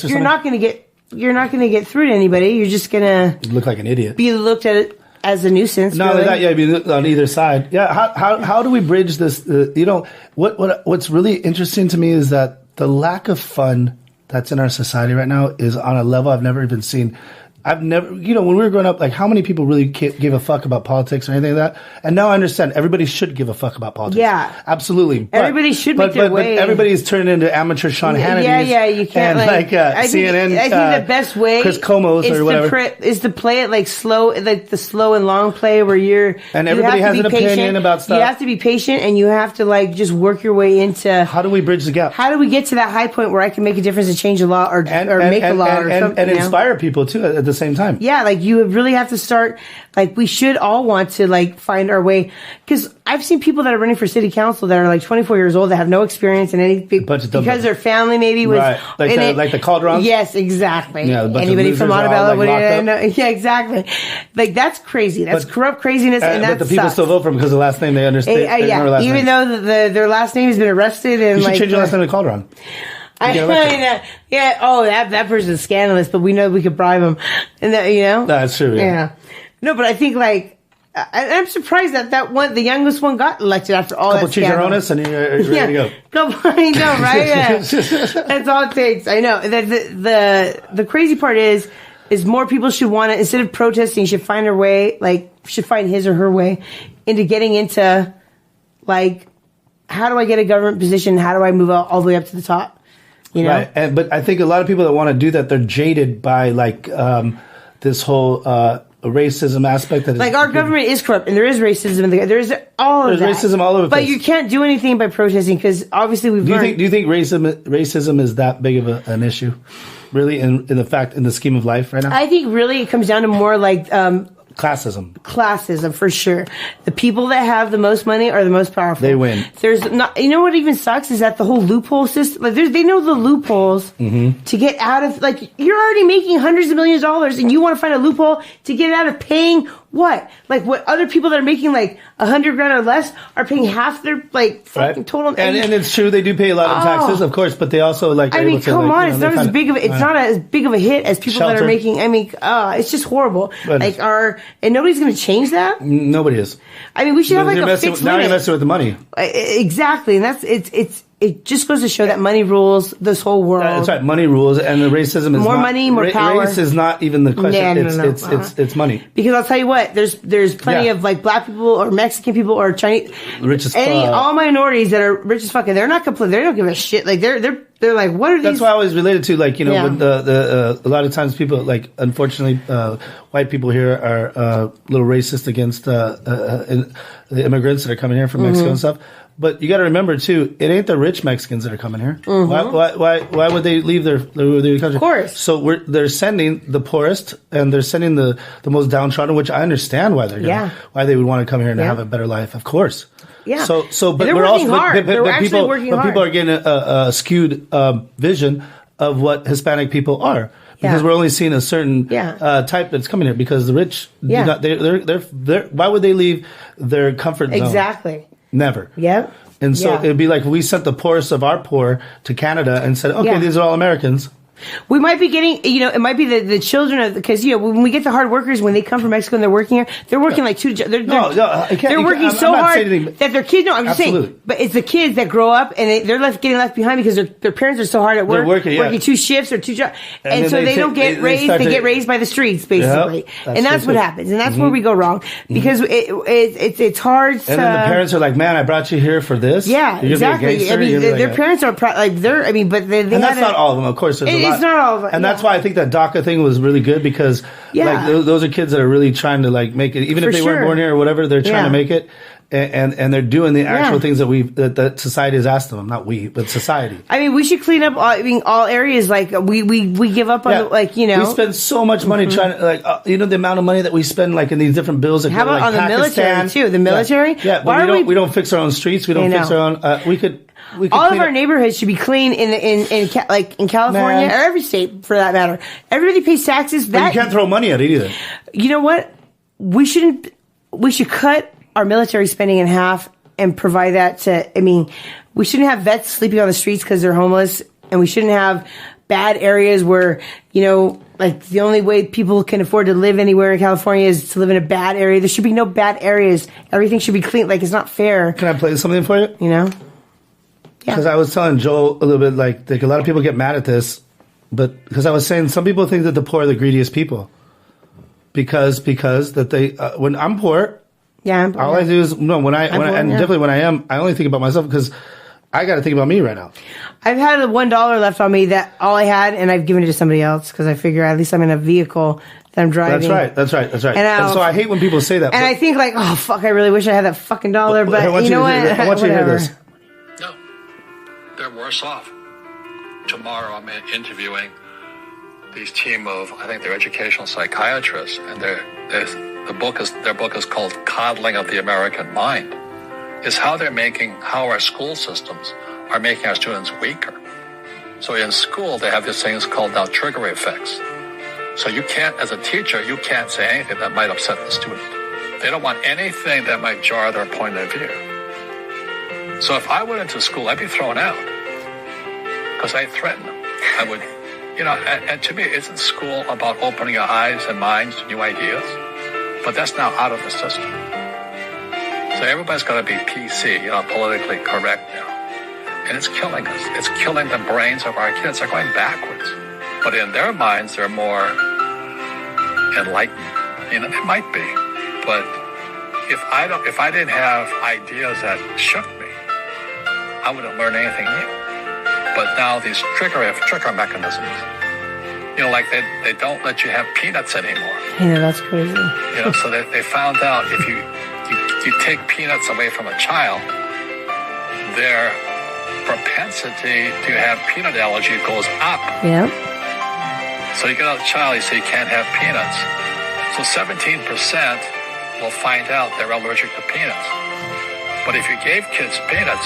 you're not going to get through to anybody. You're just going to look like an idiot. Be looked at as a nuisance. No, really. Be on either side. Yeah, how do we bridge this? What's really interesting to me is that the lack of fun that's in our society right now is on a level I've never even seen. I've never, when we were growing up, like how many people really give a fuck about politics or anything like that? And now I understand everybody should give a fuck about politics. Yeah. Absolutely. But, everybody should make their way. But everybody's turning into amateur Sean Hannity's. Yeah, you can't. And CNN. I think the best way Chris Como's or whatever. Is to play it like slow, like the slow and long play where and everybody has an opinion about stuff. You have to be patient, and you have to like just work your way into. How do we bridge the gap? How do we get to that high point where I can make a difference and change a law or make a law or something? And inspire people too at the same time. Yeah, like you really have to start, like we should all want to like find our way, because I've seen people that are running for city council that are like 24 years old that have no experience in anything because their family maybe was like the Calderons. Yes, exactly. Yeah, anybody from Montebello? Yeah, exactly. Like that's crazy. That's corrupt craziness, and but the people still vote for them because the last name they understand. Even though their last name has been arrested, and you should change your last name to Calderon. That person's scandalous, but we know we could bribe him, and that's true. Yeah. No, but I think like I'm surprised that the youngest one got elected after all that scandal. Chicharrones and you're ready to go. I know, right? Yeah. That's all it takes. I know. The crazy part is more people should want to, instead of protesting, should find their way, should find his or her way into getting into like, how do I get a government position? How do I move all the way up to the top? Right, but I think a lot of people that want to do that, they're jaded by this whole racism aspect. That our government is corrupt, and there is racism. There's all of that. There's racism all over the place. But you can't do anything by protesting, because obviously we've learned. Do you think racism is that big of an issue, really, in the scheme of life right now? I think really it comes down to more like Classism, for sure. The people that have the most money are the most powerful. They win. There's not. You know what even sucks is that the whole loophole system. Like they know the loopholes to get out of. Like you're already making hundreds of millions of dollars, and you want to find a loophole to get out of paying What? Like what other people that are making like $100,000 or less are paying half their like fucking total. And it's true they do pay a lot of taxes, of course, but they also like. I mean, come on, it's not as big of a hit as people that are making. I mean, it's just horrible. But like and nobody's going to change that. Nobody is. I mean, we should have like a fixed now limit. you're messing with the money. Exactly, and that's it just goes to show that money rules this whole world. That's right. Money rules, and the racism is more money, more power. Race is not even the question. No. It's money. Because I'll tell you what, there's plenty of like black people or Mexican people or Chinese, rich as all minorities that are rich as fuck, and they're not complaining. They don't give a shit. Like they're like, what are these? That's why I always related to like when a lot of times people like unfortunately white people here are a little racist against the immigrants that are coming here from Mexico and stuff. But you got to remember too, it ain't the rich Mexicans that are coming here. Why would they leave their country? Of course. So they're sending the poorest and they're sending the most downtrodden, which I understand why why they would want to come here and have a better life. Of course. Yeah. So but they're we're working also hard. They're actually working hard. People are getting a skewed vision of what Hispanic people are. Because we're only seeing a certain type that's coming here. Because the rich, they're why would they leave their comfort zone? Exactly. Never. Yep. And so it'd be like we sent the poorest of our poor to Canada and said, okay, these are all Americans. We might be getting, it might be the children of, because, when we get the hard workers, when they come from Mexico and they're working here, they're working like they're working so hard that their kids, I'm just saying, but it's the kids that grow up and they're getting left behind because their parents are so hard at work, working 2 shifts or 2 jobs. And so they don't get raised, they get raised by the streets, basically. And that's what happens. And that's where we go wrong because it's hard to. And then the parents are like, man, I brought you here for this. Yeah, exactly. I mean, their parents are but they and that's not all of them, of course. It's not all of it. And that's why I think that DACA thing was really good because like those are kids that are really trying to like make it, even if they weren't born here or whatever, they're trying to make it. And they're doing the actual things that society has asked them. Not we, but society. I mean, we should clean up all areas. Like we give up on we spend so much money trying to the amount of money that we spend like in these different bills. That How about on the military too? The military. Yeah, but we don't fix our own streets. We don't fix our own. We could all of our neighborhoods should be clean in California or every state for that matter. Everybody pays taxes. But you can't throw money at it either. You know what? We should cut our military spending in half and provide that to. I mean, we shouldn't have vets sleeping on the streets because they're homeless, and we shouldn't have bad areas where like the only way people can afford to live anywhere in California is to live in a bad area. There should be no bad areas. Everything should be clean. Like it's not fair. Can I play something for you? Because I was telling Joel a little bit, like a lot of people get mad at this, but because I was saying some people think that the poor are the greediest people. Because that they when I'm poor, all I do is definitely when I am, I only think about myself because I got to think about me right now. I've had $1 left on me that all I had, and I've given it to somebody else because I figure at least I'm in a vehicle that I'm driving. That's right. And so I hate when people say that. And I think like, oh fuck, I really wish I had that fucking dollar. But you know what? I want you to hear this. No, they're worse off. Tomorrow I'm interviewing these team of, I think they're educational psychiatrists, and their book is called Coddling of the American Mind. Is how our school systems are making our students weaker. So in school, they have these things called now trigger effects. So you can't, as a teacher, you can't say anything that might upset the student. They don't want anything that might jar their point of view. So if I went into school, I'd be thrown out because I threaten them. I would, and to me, isn't school about opening your eyes and minds to new ideas? But that's now out of the system. So everybody's got to be PC, politically correct now. And it's killing us. It's killing the brains of our kids. They're going backwards. But in their minds, they're more enlightened. It might be. But if I didn't have ideas that shook me, I wouldn't learn anything new. But now these trigger mechanisms, like they don't let you have peanuts anymore. Yeah, that's crazy. So they found out if you take peanuts away from a child, their propensity to have peanut allergy goes up. Yeah. So you get out a child, you say you can't have peanuts. So 17% will find out they're allergic to peanuts. But if you gave kids peanuts,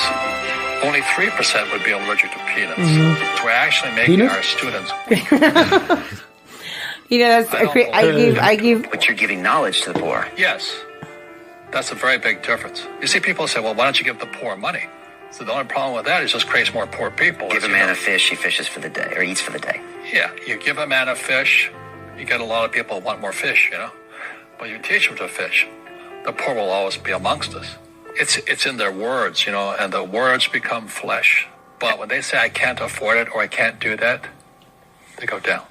only 3% would be allergic to peanuts. Mm-hmm. So we're actually making our students weaker. You know, that's I give. But you're giving knowledge to the poor. Yes. That's a very big difference. You see, people say, well, why don't you give the poor money? So the only problem with that is just creates more poor people. Give a man a fish, he fishes for the day, or eats for the day. Yeah, you give a man a fish, you get a lot of people who want more fish, you know. But you teach them to fish, the poor will always be amongst us. It's in their words, you know, and the words become flesh. But when they say, I can't afford it or I can't do that, they go down.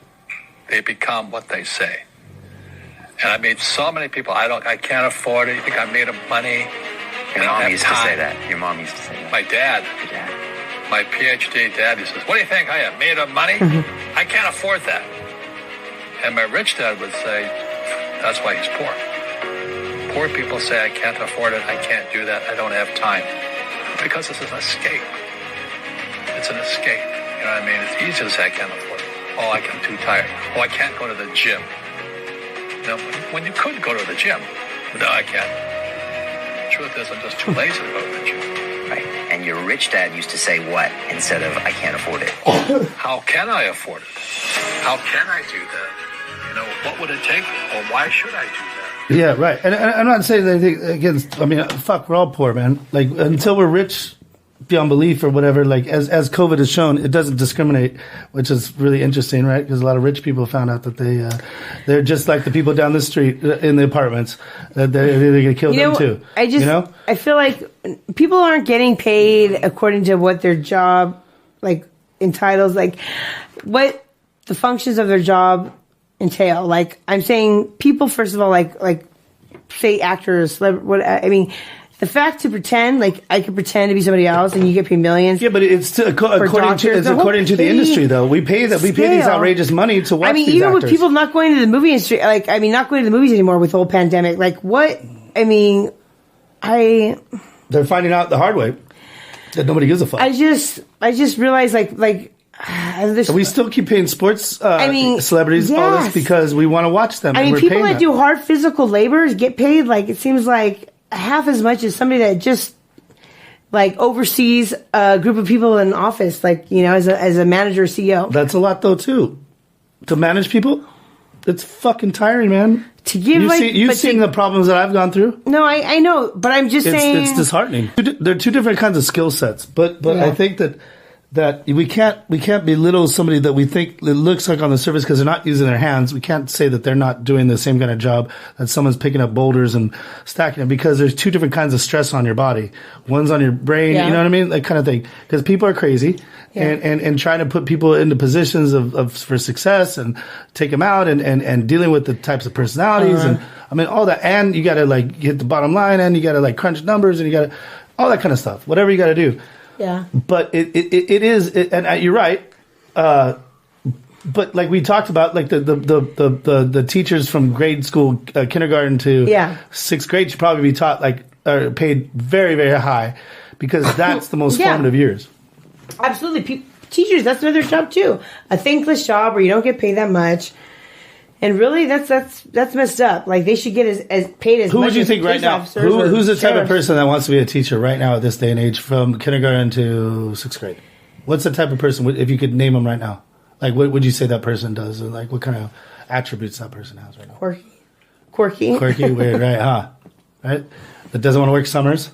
They become what they say. And I meet so many people, I can't afford it. You think I made of money? Your mom used to say that. Your mom used to say that. My dad. Your dad. My PhD dad, he says, what do you think I am, made of money? I can't afford that. And my rich dad would say, that's why he's poor. Poor people say, I can't afford it, I can't do that, I don't have time. Because this is an escape. It's an escape. You know what I mean? It's easy to say, I can't afford it. Oh, I'm too tired. Oh, I can't go to the gym. You know, when you could go to the gym. No, I can't. The truth is, I'm just too lazy to go to the gym. Right. And your rich dad used to say what instead of, I can't afford it? How can I afford it? How can I do that? You know, what would it take? Or why should I do that? Yeah, right. And I'm not saying anything against, I mean, fuck, we're all poor, man. Like, until we're rich beyond belief or whatever, like, as COVID has shown, it doesn't discriminate, which is really interesting, right? Because a lot of rich people found out that they're just like the people down the street in the apartments. That they're going to kill them too. I feel like people aren't getting paid according to what their job, like, entitles, like, what the functions of their job entail. Like, I'm saying people, first of all, like say actors, the fact to pretend, like, I could pretend to be somebody else and you get paid millions. Yeah, but it's according to the industry, though. We pay these outrageous money to watch these actors. Even with people not going to the movie industry, not going to the movies anymore with the whole pandemic. Like, what? They're finding out the hard way that nobody gives a fuck. I just realized, we still keep paying sports celebrities all this because we want to watch them. People that do hard physical labor get paid, like, it seems like half as much as somebody that just, like, oversees a group of people in an office, like, you know, as a manager or CEO. That's a lot, though, too. To manage people, it's fucking tiring, man. To give, you've seen the problems that I've gone through. No, I know, but I'm just saying it's disheartening. There are two different kinds of skill sets, but yeah. I think that we can't belittle somebody that we think it looks like on the surface because they're not using their hands. We can't say that they're not doing the same kind of job that someone's picking up boulders and stacking them, because there's two different kinds of stress on your body. One's on your brain, you know what I mean? That kind of thing. Because people are crazy and trying to put people into positions for success and take them out and dealing with the types of personalities and all that. And you got to, like, hit the bottom line, and you got to, like, crunch numbers, and you got to all that kind of stuff. Whatever you got to do. Yeah, but it is, and you're right. But like we talked about, like the teachers from grade school, kindergarten to sixth grade should probably be taught, like, are paid very, very high, because that's the most formative years. Absolutely, teachers, that's another job too. A thankless job where you don't get paid that much. And really, that's messed up. Like, they should get as paid as much. Who would you think right now? Who's the type of person that wants to be a teacher right now at this day and age, from kindergarten to sixth grade? What's the type of person, if you could name them right now? Like, what would you say that person does? And, like, what kind of attributes that person has right now? Quirky, weird, right? Huh? Right? That doesn't want to work summers.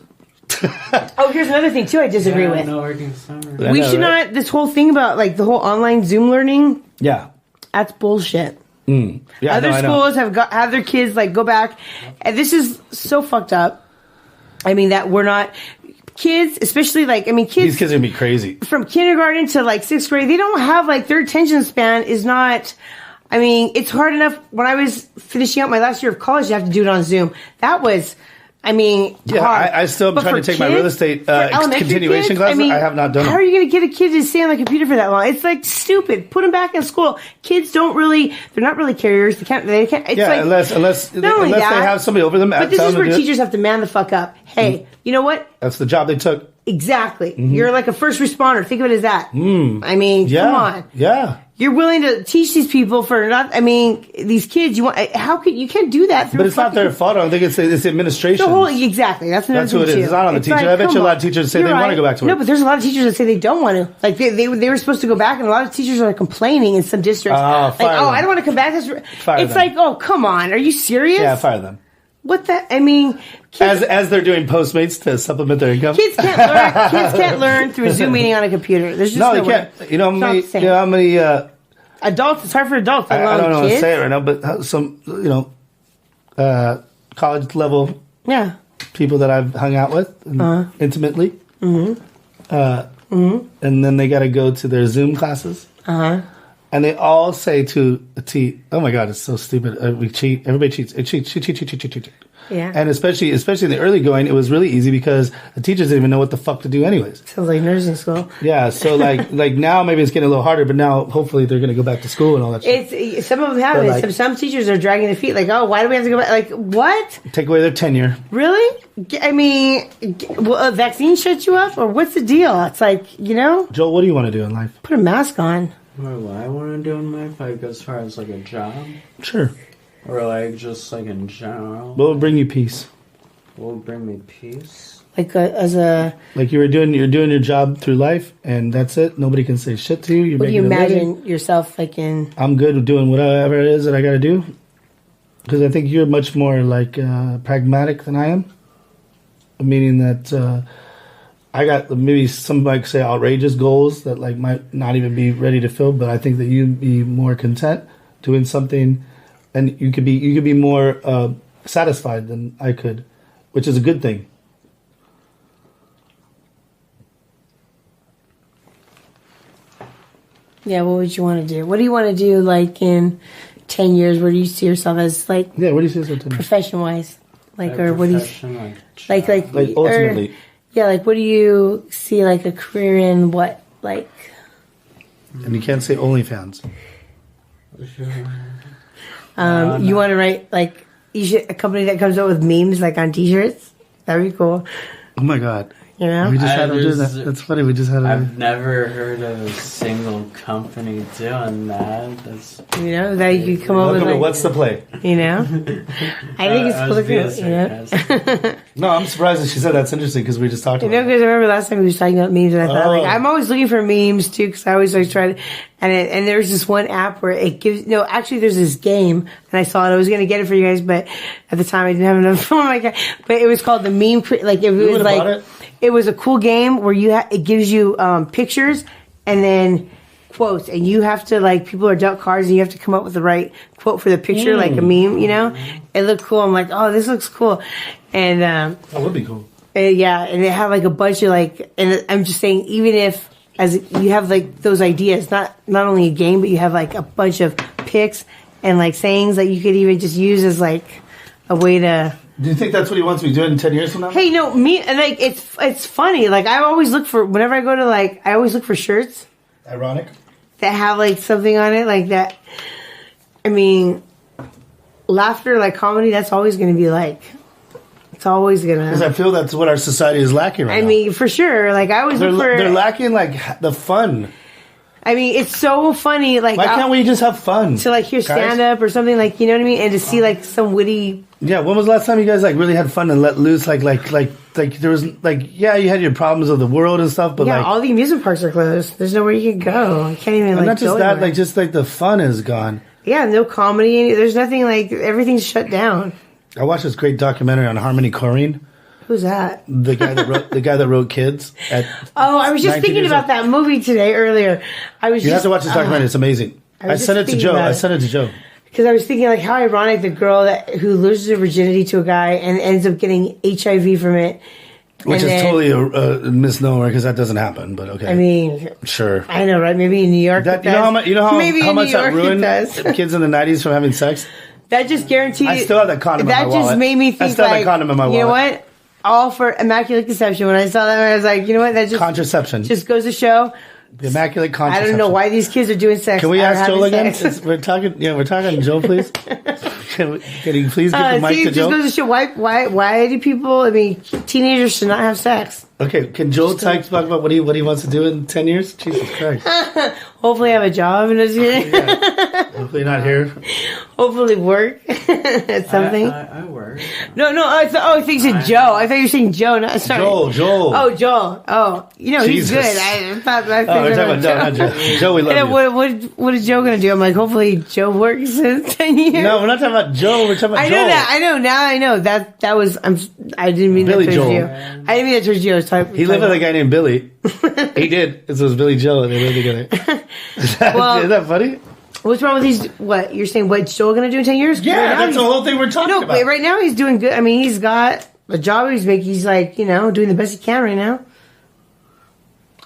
Oh, here's another thing too. I disagree with. No working summers. We should not. This whole thing about, like, the whole online Zoom learning. Yeah, that's bullshit. Yeah, other schools have their kids, like, go back, and this is so fucked up. That we're not kids, especially, like, kids. These kids are gonna be crazy from kindergarten to, like, sixth grade. They don't have, like, their attention span is not. It's hard enough. When I was finishing out my last year of college, you have to do it on Zoom. That was. Hard. I still am trying to take my real estate continuation class. I have not done it. How are you going to get a kid to stay on the computer for that long? It's, like, stupid. Put them back in school. Kids they're not really carriers. They can't. It's unless they have somebody over them. But this is where teachers have to man the fuck up. Hey, you know what? That's the job they took. Exactly. You're like a first responder. Think of it as that. Come on. Yeah. You're willing to teach these people for not. I mean, these kids. You can't do that. But it's not their fault. I don't think it's administration. Exactly. That's who it is. It's not on the teacher. I bet you a lot of teachers say they want to go back to work. No, but there's a lot of teachers that say they don't want to. Like they were supposed to go back, and a lot of teachers are complaining in some districts. I don't want to come back. It's like, oh, come on, are you serious? Yeah, fire them. What the? I mean, as they're doing Postmates to supplement their income. Kids can't learn through a Zoom meeting on a computer. There's just no they can't. You know how many adults. It's hard for adults. I don't know how to say it right now, but some college level people that I've hung out with intimately, and then they got to go to their Zoom classes, and they all say to a T, "Oh my God, it's so stupid. We cheat. Everybody cheats. It cheat." Yeah. And especially in the early going, it was really easy because the teachers didn't even know what the fuck to do anyways. Sounds like nursing school. Yeah, so like now maybe it's getting a little harder, but now hopefully they're going to go back to school and all that shit. Some of them have it. Like, some teachers are dragging their feet like, oh, why do we have to go back? Like, what? Take away their tenure. Really? I mean, will a vaccine shut you up? Or what's the deal? It's like, Joel, what do you want to do in life? Put a mask on. What do I want to do in life? Like, as far as like a job? Sure. Or like just like in general? What would bring you peace? What would bring me peace? Like like you're doing your job through life, and that's it. Nobody can say shit to you. What do you imagine yourself like in? I'm good with doing whatever it is that I got to do, because I think you're much more like pragmatic than I am. Meaning that I got maybe some might say outrageous goals that like might not even be ready to fill, but I think that you'd be more content doing something, and you could be more satisfied than I could. Which is a good thing. Yeah, what would you want to do? What do you want to do, like, in 10 years? Where do you see yourself as, like... Yeah, what do you see yourself 10 years? Profession-wise. Like, or what do you... Like ultimately. What do you see, like, a career in? What, like... And you can't say OnlyFans. You want to write, like... a company that comes up with memes like on T-shirts. That'd be cool. Oh my God! You know, we just had them do that. That's funny. We just had. I've never heard of a single company doing that. That's that you come up with. Like, what's the play? I think it's cool. No, I'm surprised that she said that's interesting because we just talked about. Because I remember last time we were talking about memes, and I thought I'm always looking for memes too because I always like try to. And there's this one app where it gives. No, actually, there's this game, and I saw it. I was going to get it for you guys, but at the time I didn't have enough. Oh my God! But it was called the meme. Like it was like it was a cool game where it gives you pictures and then quotes, and you have to like people are dealt cards, and you have to come up with the right quote for the picture, like a meme. It looked cool. I'm like, oh, this looks cool, and that would be cool. Yeah, and they have like a bunch of like, and I'm just saying, even if. As you have like those ideas, not only a game, but you have like a bunch of pics and like sayings that you could even just use as like a way to. Do you think that's what he wants me doing in 10 years from now? Hey, no, me and like it's funny. Like I always look for whenever I go to I always look for shirts. Ironic. That have like something on it like that. I mean, laughter, like comedy. That's always going to be like. It's always gonna. Because I feel that's what our society is lacking right now. I mean, for sure. Like I always look for. They're lacking like the fun. I mean, it's so funny. Like, why can't we just have fun? To like hear stand up or something like, you know what I mean, and to see like some witty. Yeah, when was the last time you guys like really had fun and let loose? Like there was like you had your problems of the world and stuff, but like all the amusement parks are closed. There's nowhere you can go. You can't even like. Not just that, like just like the fun is gone. Yeah, no comedy. There's nothing like everything's shut down. I watched this great documentary on Harmony Korine. Who's that? The guy that wrote Kids. I was just thinking about that movie today earlier. You have to watch this documentary. It's amazing. I sent it to Joe. Because I was thinking like how ironic the girl who loses her virginity to a guy and ends up getting HIV from it. Which is totally a misnomer because that doesn't happen. But okay. I mean, sure. I know, right? Maybe in New York. You know how much that ruined kids in the 90s from having sex. That just guaranteed. I still have that condom in my wallet. That just made me think. I still have that condom in my wallet. You know what? All for immaculate conception. When I saw that, I was like, you know what? That just contraception just goes to show. The immaculate contraception. I don't know why these kids are doing sex. Can we ask Joel again? We're talking Joe, please. Can you please give the mic to Joe? It just goes to show why do people? I mean, teenagers should not have sex. Okay, can Joel talk about what he wants to do in 10 years? Jesus Christ. Hopefully I have a job in this year. Hopefully not here. Hopefully work at something. I work. No, I thought you said Joe. I thought you were saying Joe. No, sorry. Joel. Oh, Joel. Oh, Jesus. he's good. I thought we're talking about Joe. Joe, we love you. What is Joe going to do? I'm like, hopefully Joe works in 10 years. No, we're not talking about Joe. We're talking about Joel. I know. Now I know. That was, I didn't mean Billy that towards Joel. you. I didn't mean that towards you. He lived with a guy named Billy. He did. It was Billy Joe, and they lived together. Is that funny? What's wrong with these? What you're saying? What's Joel going to do in 10 years? Yeah, right, that's the whole thing we're talking about. No, right now he's doing good. I mean, he's got a job he's making. He's like, doing the best he can right now.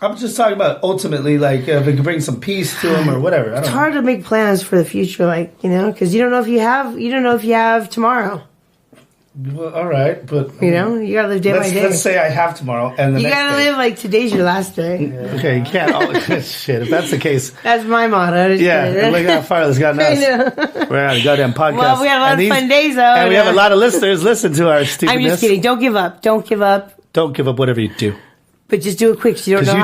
I'm just talking about ultimately, like, if it could bring some peace to him or whatever. It's hard to make plans for the future, like, because you don't know if you have tomorrow. Well, all right, but you gotta live day by day. Let's say I have tomorrow, and the you next gotta day. live like today's your last day. Yeah. Okay, you can't. Shit, if that's the case, that's my motto. Yeah, look how far this got us. We're on a goddamn podcast. Well, we had a lot of fun days, though, and we have a lot of listeners. Listen to our stupidness. I'm just kidding. Don't give up. Don't give up. Don't give up. Whatever you do. But just do it quick. So you don't know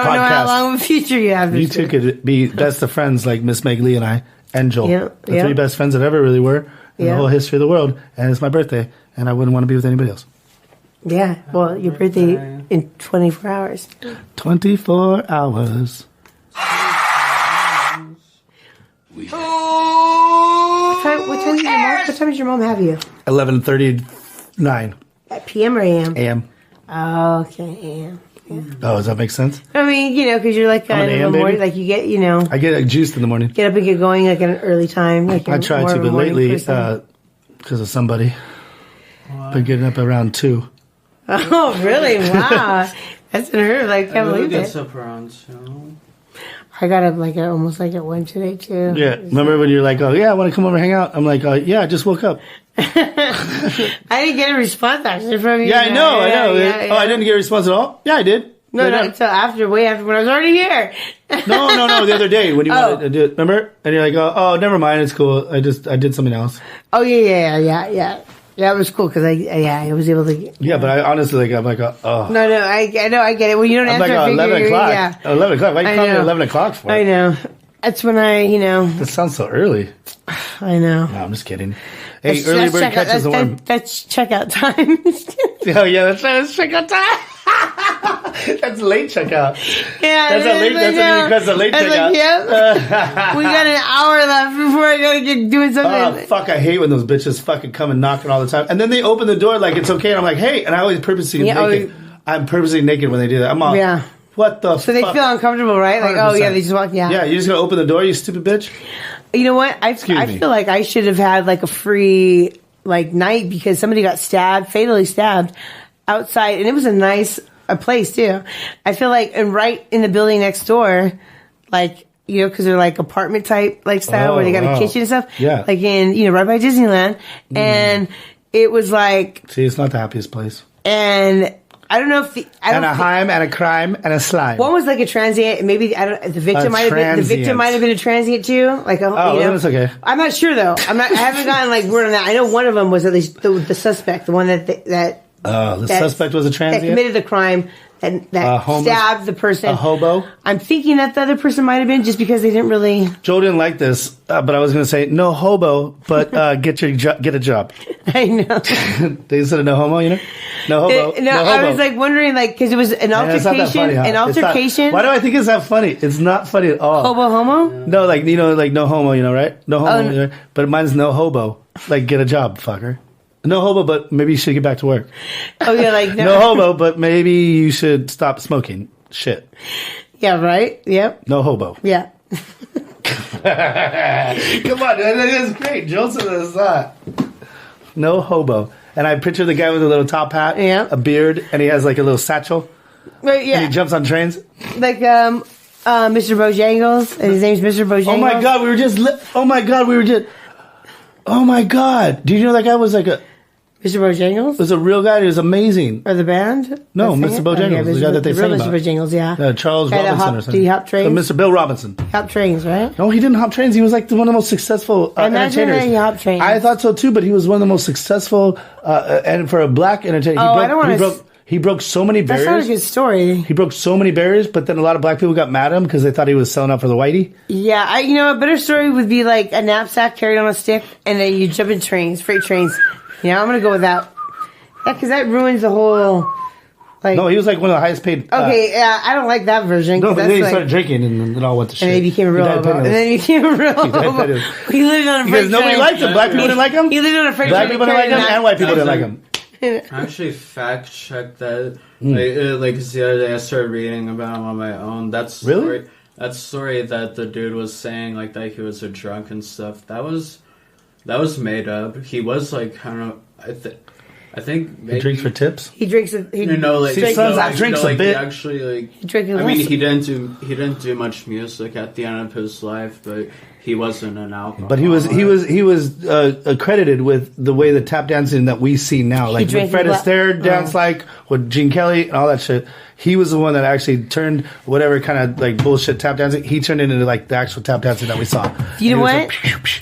how long of a future you have. You two could be best of friends like Miss Meg Lee and I and Joel. The three best friends that ever really were in the whole history of the world. And it's my birthday, and I wouldn't want to be with anybody else. Yeah. Well, your birthday in 24 hours. 24 hours. What time does your mom have you? 11:39. At PM or AM? AM. Oh, okay, AM. Yeah. Oh, does that make sense? I mean, because you're like kind of in the morning, like you get, I get juiced in the morning. Get up and get going like at an early time. Like I try to, but lately, because of somebody, been getting up around 2. Oh, really? Wow. That's unheard of. I can't believe it. Up around 2. I got up almost at 1 today too. Yeah. Remember when you're like, oh yeah, I want to come over and hang out? I'm like, yeah, I just woke up. I didn't get a response actually from you. Yeah, I know. Yeah. Oh, I didn't get a response at all? Yeah, I did. No, until way after when I was already here. No, the other day when you wanted to do it. Remember? And you're like, oh, never mind, it's cool. I did something else. Oh, yeah. Yeah, it was cool because I was able to. Yeah, but I honestly, I'm like, oh. No, I know, I get it. When you don't answer, I'm like, 11 o'clock. Yeah. 11 o'clock. Why you call me at 11 o'clock for? I know. That's when That sounds so early. I know. No, I'm just kidding. Hey, early bird catches the worm. That's checkout time. Oh, yeah, that's checkout time. That's late checkout. Yeah, that's a late checkout. Like, yep. We got an hour left before I gotta get doing something. Oh, fuck, I hate when those bitches fucking come and knocking all the time. And then they open the door like it's okay, and I'm like, hey, and I always purposely naked. I'm purposely naked when they do that. I'm all, what the fuck? So they feel uncomfortable, right? Like, 100%. Oh, yeah, they just walk, Yeah, you're just gonna open the door, you stupid bitch? You know what? I feel like I should have had like a free night because somebody got fatally stabbed outside, and it was a place too. I feel like, and right in the building next door, because they're like apartment type style where they got a kitchen and stuff. Yeah. Like in right by Disneyland, and it was like. See, it's not the happiest place. And I don't know if a hymen and a crime and a slime. One was like a transient. Maybe the victim might have been a transient too. That's okay. I'm not sure though. I haven't gotten word on that. I know one of them was at least the suspect, the one that suspect was a transient that committed the crime that stabbed the person. A hobo. I'm thinking that the other person might have been just because they didn't really. Joe didn't like this, but I was going to say no hobo, but get a job. I know. They said no homo, no hobo. No, I was wondering, because it was an altercation. An altercation. Why do I think it's that funny? It's not funny at all. Hobo homo? No, no homo, right? No homo, but mine's no hobo. Get a job, fucker. No hobo, but maybe you should get back to work. Oh, yeah, no hobo, but maybe you should stop smoking. Shit. Yeah, right? Yep. No hobo. Yeah. Come on, that is great. Joseph is that. No hobo. And I picture the guy with a little top hat, a beard, and he has a little satchel. Right, yeah. And he jumps on trains. Mr. Bojangles, and his name's Mr. Bojangles. Oh my God, we were just. Oh my God. Do you know that guy was a. Mr. Bojangles? Was a real guy. He was amazing. Or the band? No, Mr. Bojangles. The guy that they sang about. Mr. Bojangles, yeah. Charles Robinson or something. Did he hop trains? Mr. Bill Robinson. He hopped trains, right? No, he didn't hop trains. He was one of the most successful entertainers. He hopped trains. I thought so too, but he was one of the most successful and for a black entertainer. I don't want to. He broke so many barriers. That's not a good story. He broke so many barriers, but then a lot of black people got mad at him because they thought he was selling out for the whitey. Yeah, a better story would be like a knapsack carried on a stick, and then you jump in trains, freight trains. I'm gonna go with that. Yeah, because that ruins the whole. Like, no, he was like one of the highest paid. Okay, yeah, I don't like that version. No, but then he started drinking, and then it all went to shit. And then he became a real hobo. And then he became a real hobo. He lived on a freight train. Nobody liked him. Black people didn't like him. He lived on a freight train. Black people didn't like him, and white people didn't like him. I actually fact checked that. Like, 'cause the other day I started reading about him on my own. That story that the dude was saying, like, that he was a drunk and stuff. That was made up. He was like, I don't know. I think maybe he drinks for tips. He drinks. drinks a bit. Actually, like, he he didn't do much music at the end of his life, but he wasn't an alcoholic. But he was accredited with the way the tap dancing that we see now, like what Fred Astaire danced like, with Gene Kelly and all that shit. He was the one that actually turned whatever kind of like bullshit tap dancing. He turned it into like the actual tap dancing that we saw. You know what?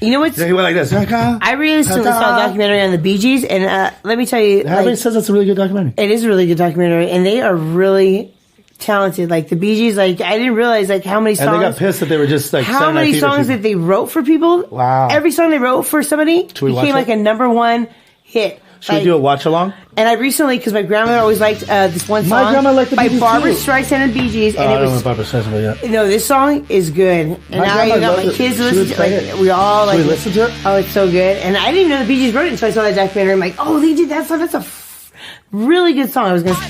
You know what? He went like this. I recently saw a documentary on the Bee Gees, and let me tell you, everybody says that's a really good documentary. It is a really good documentary, and they are really talented. Like the Bee Gees, like I didn't realize like how many songs. And they got pissed that they were just like how many songs that they wrote for people. Wow! Every song they wrote for somebody became like a #1 hit. Should we do a watch along? And I recently, because my grandmother always liked this one song. My grandma liked the by Bee Gees Barbra too. Streisand and Bee Gees. And I it don't was know Barbra Streisand, but yeah. No, this song is good. And now I got my kids to listen to it. Like, we all like. Should we listen to it? Oh, it's so good. And I didn't even know the Bee Gees wrote it until I saw that documentary. I'm like, oh, they did that song. That's a really good song. I was going to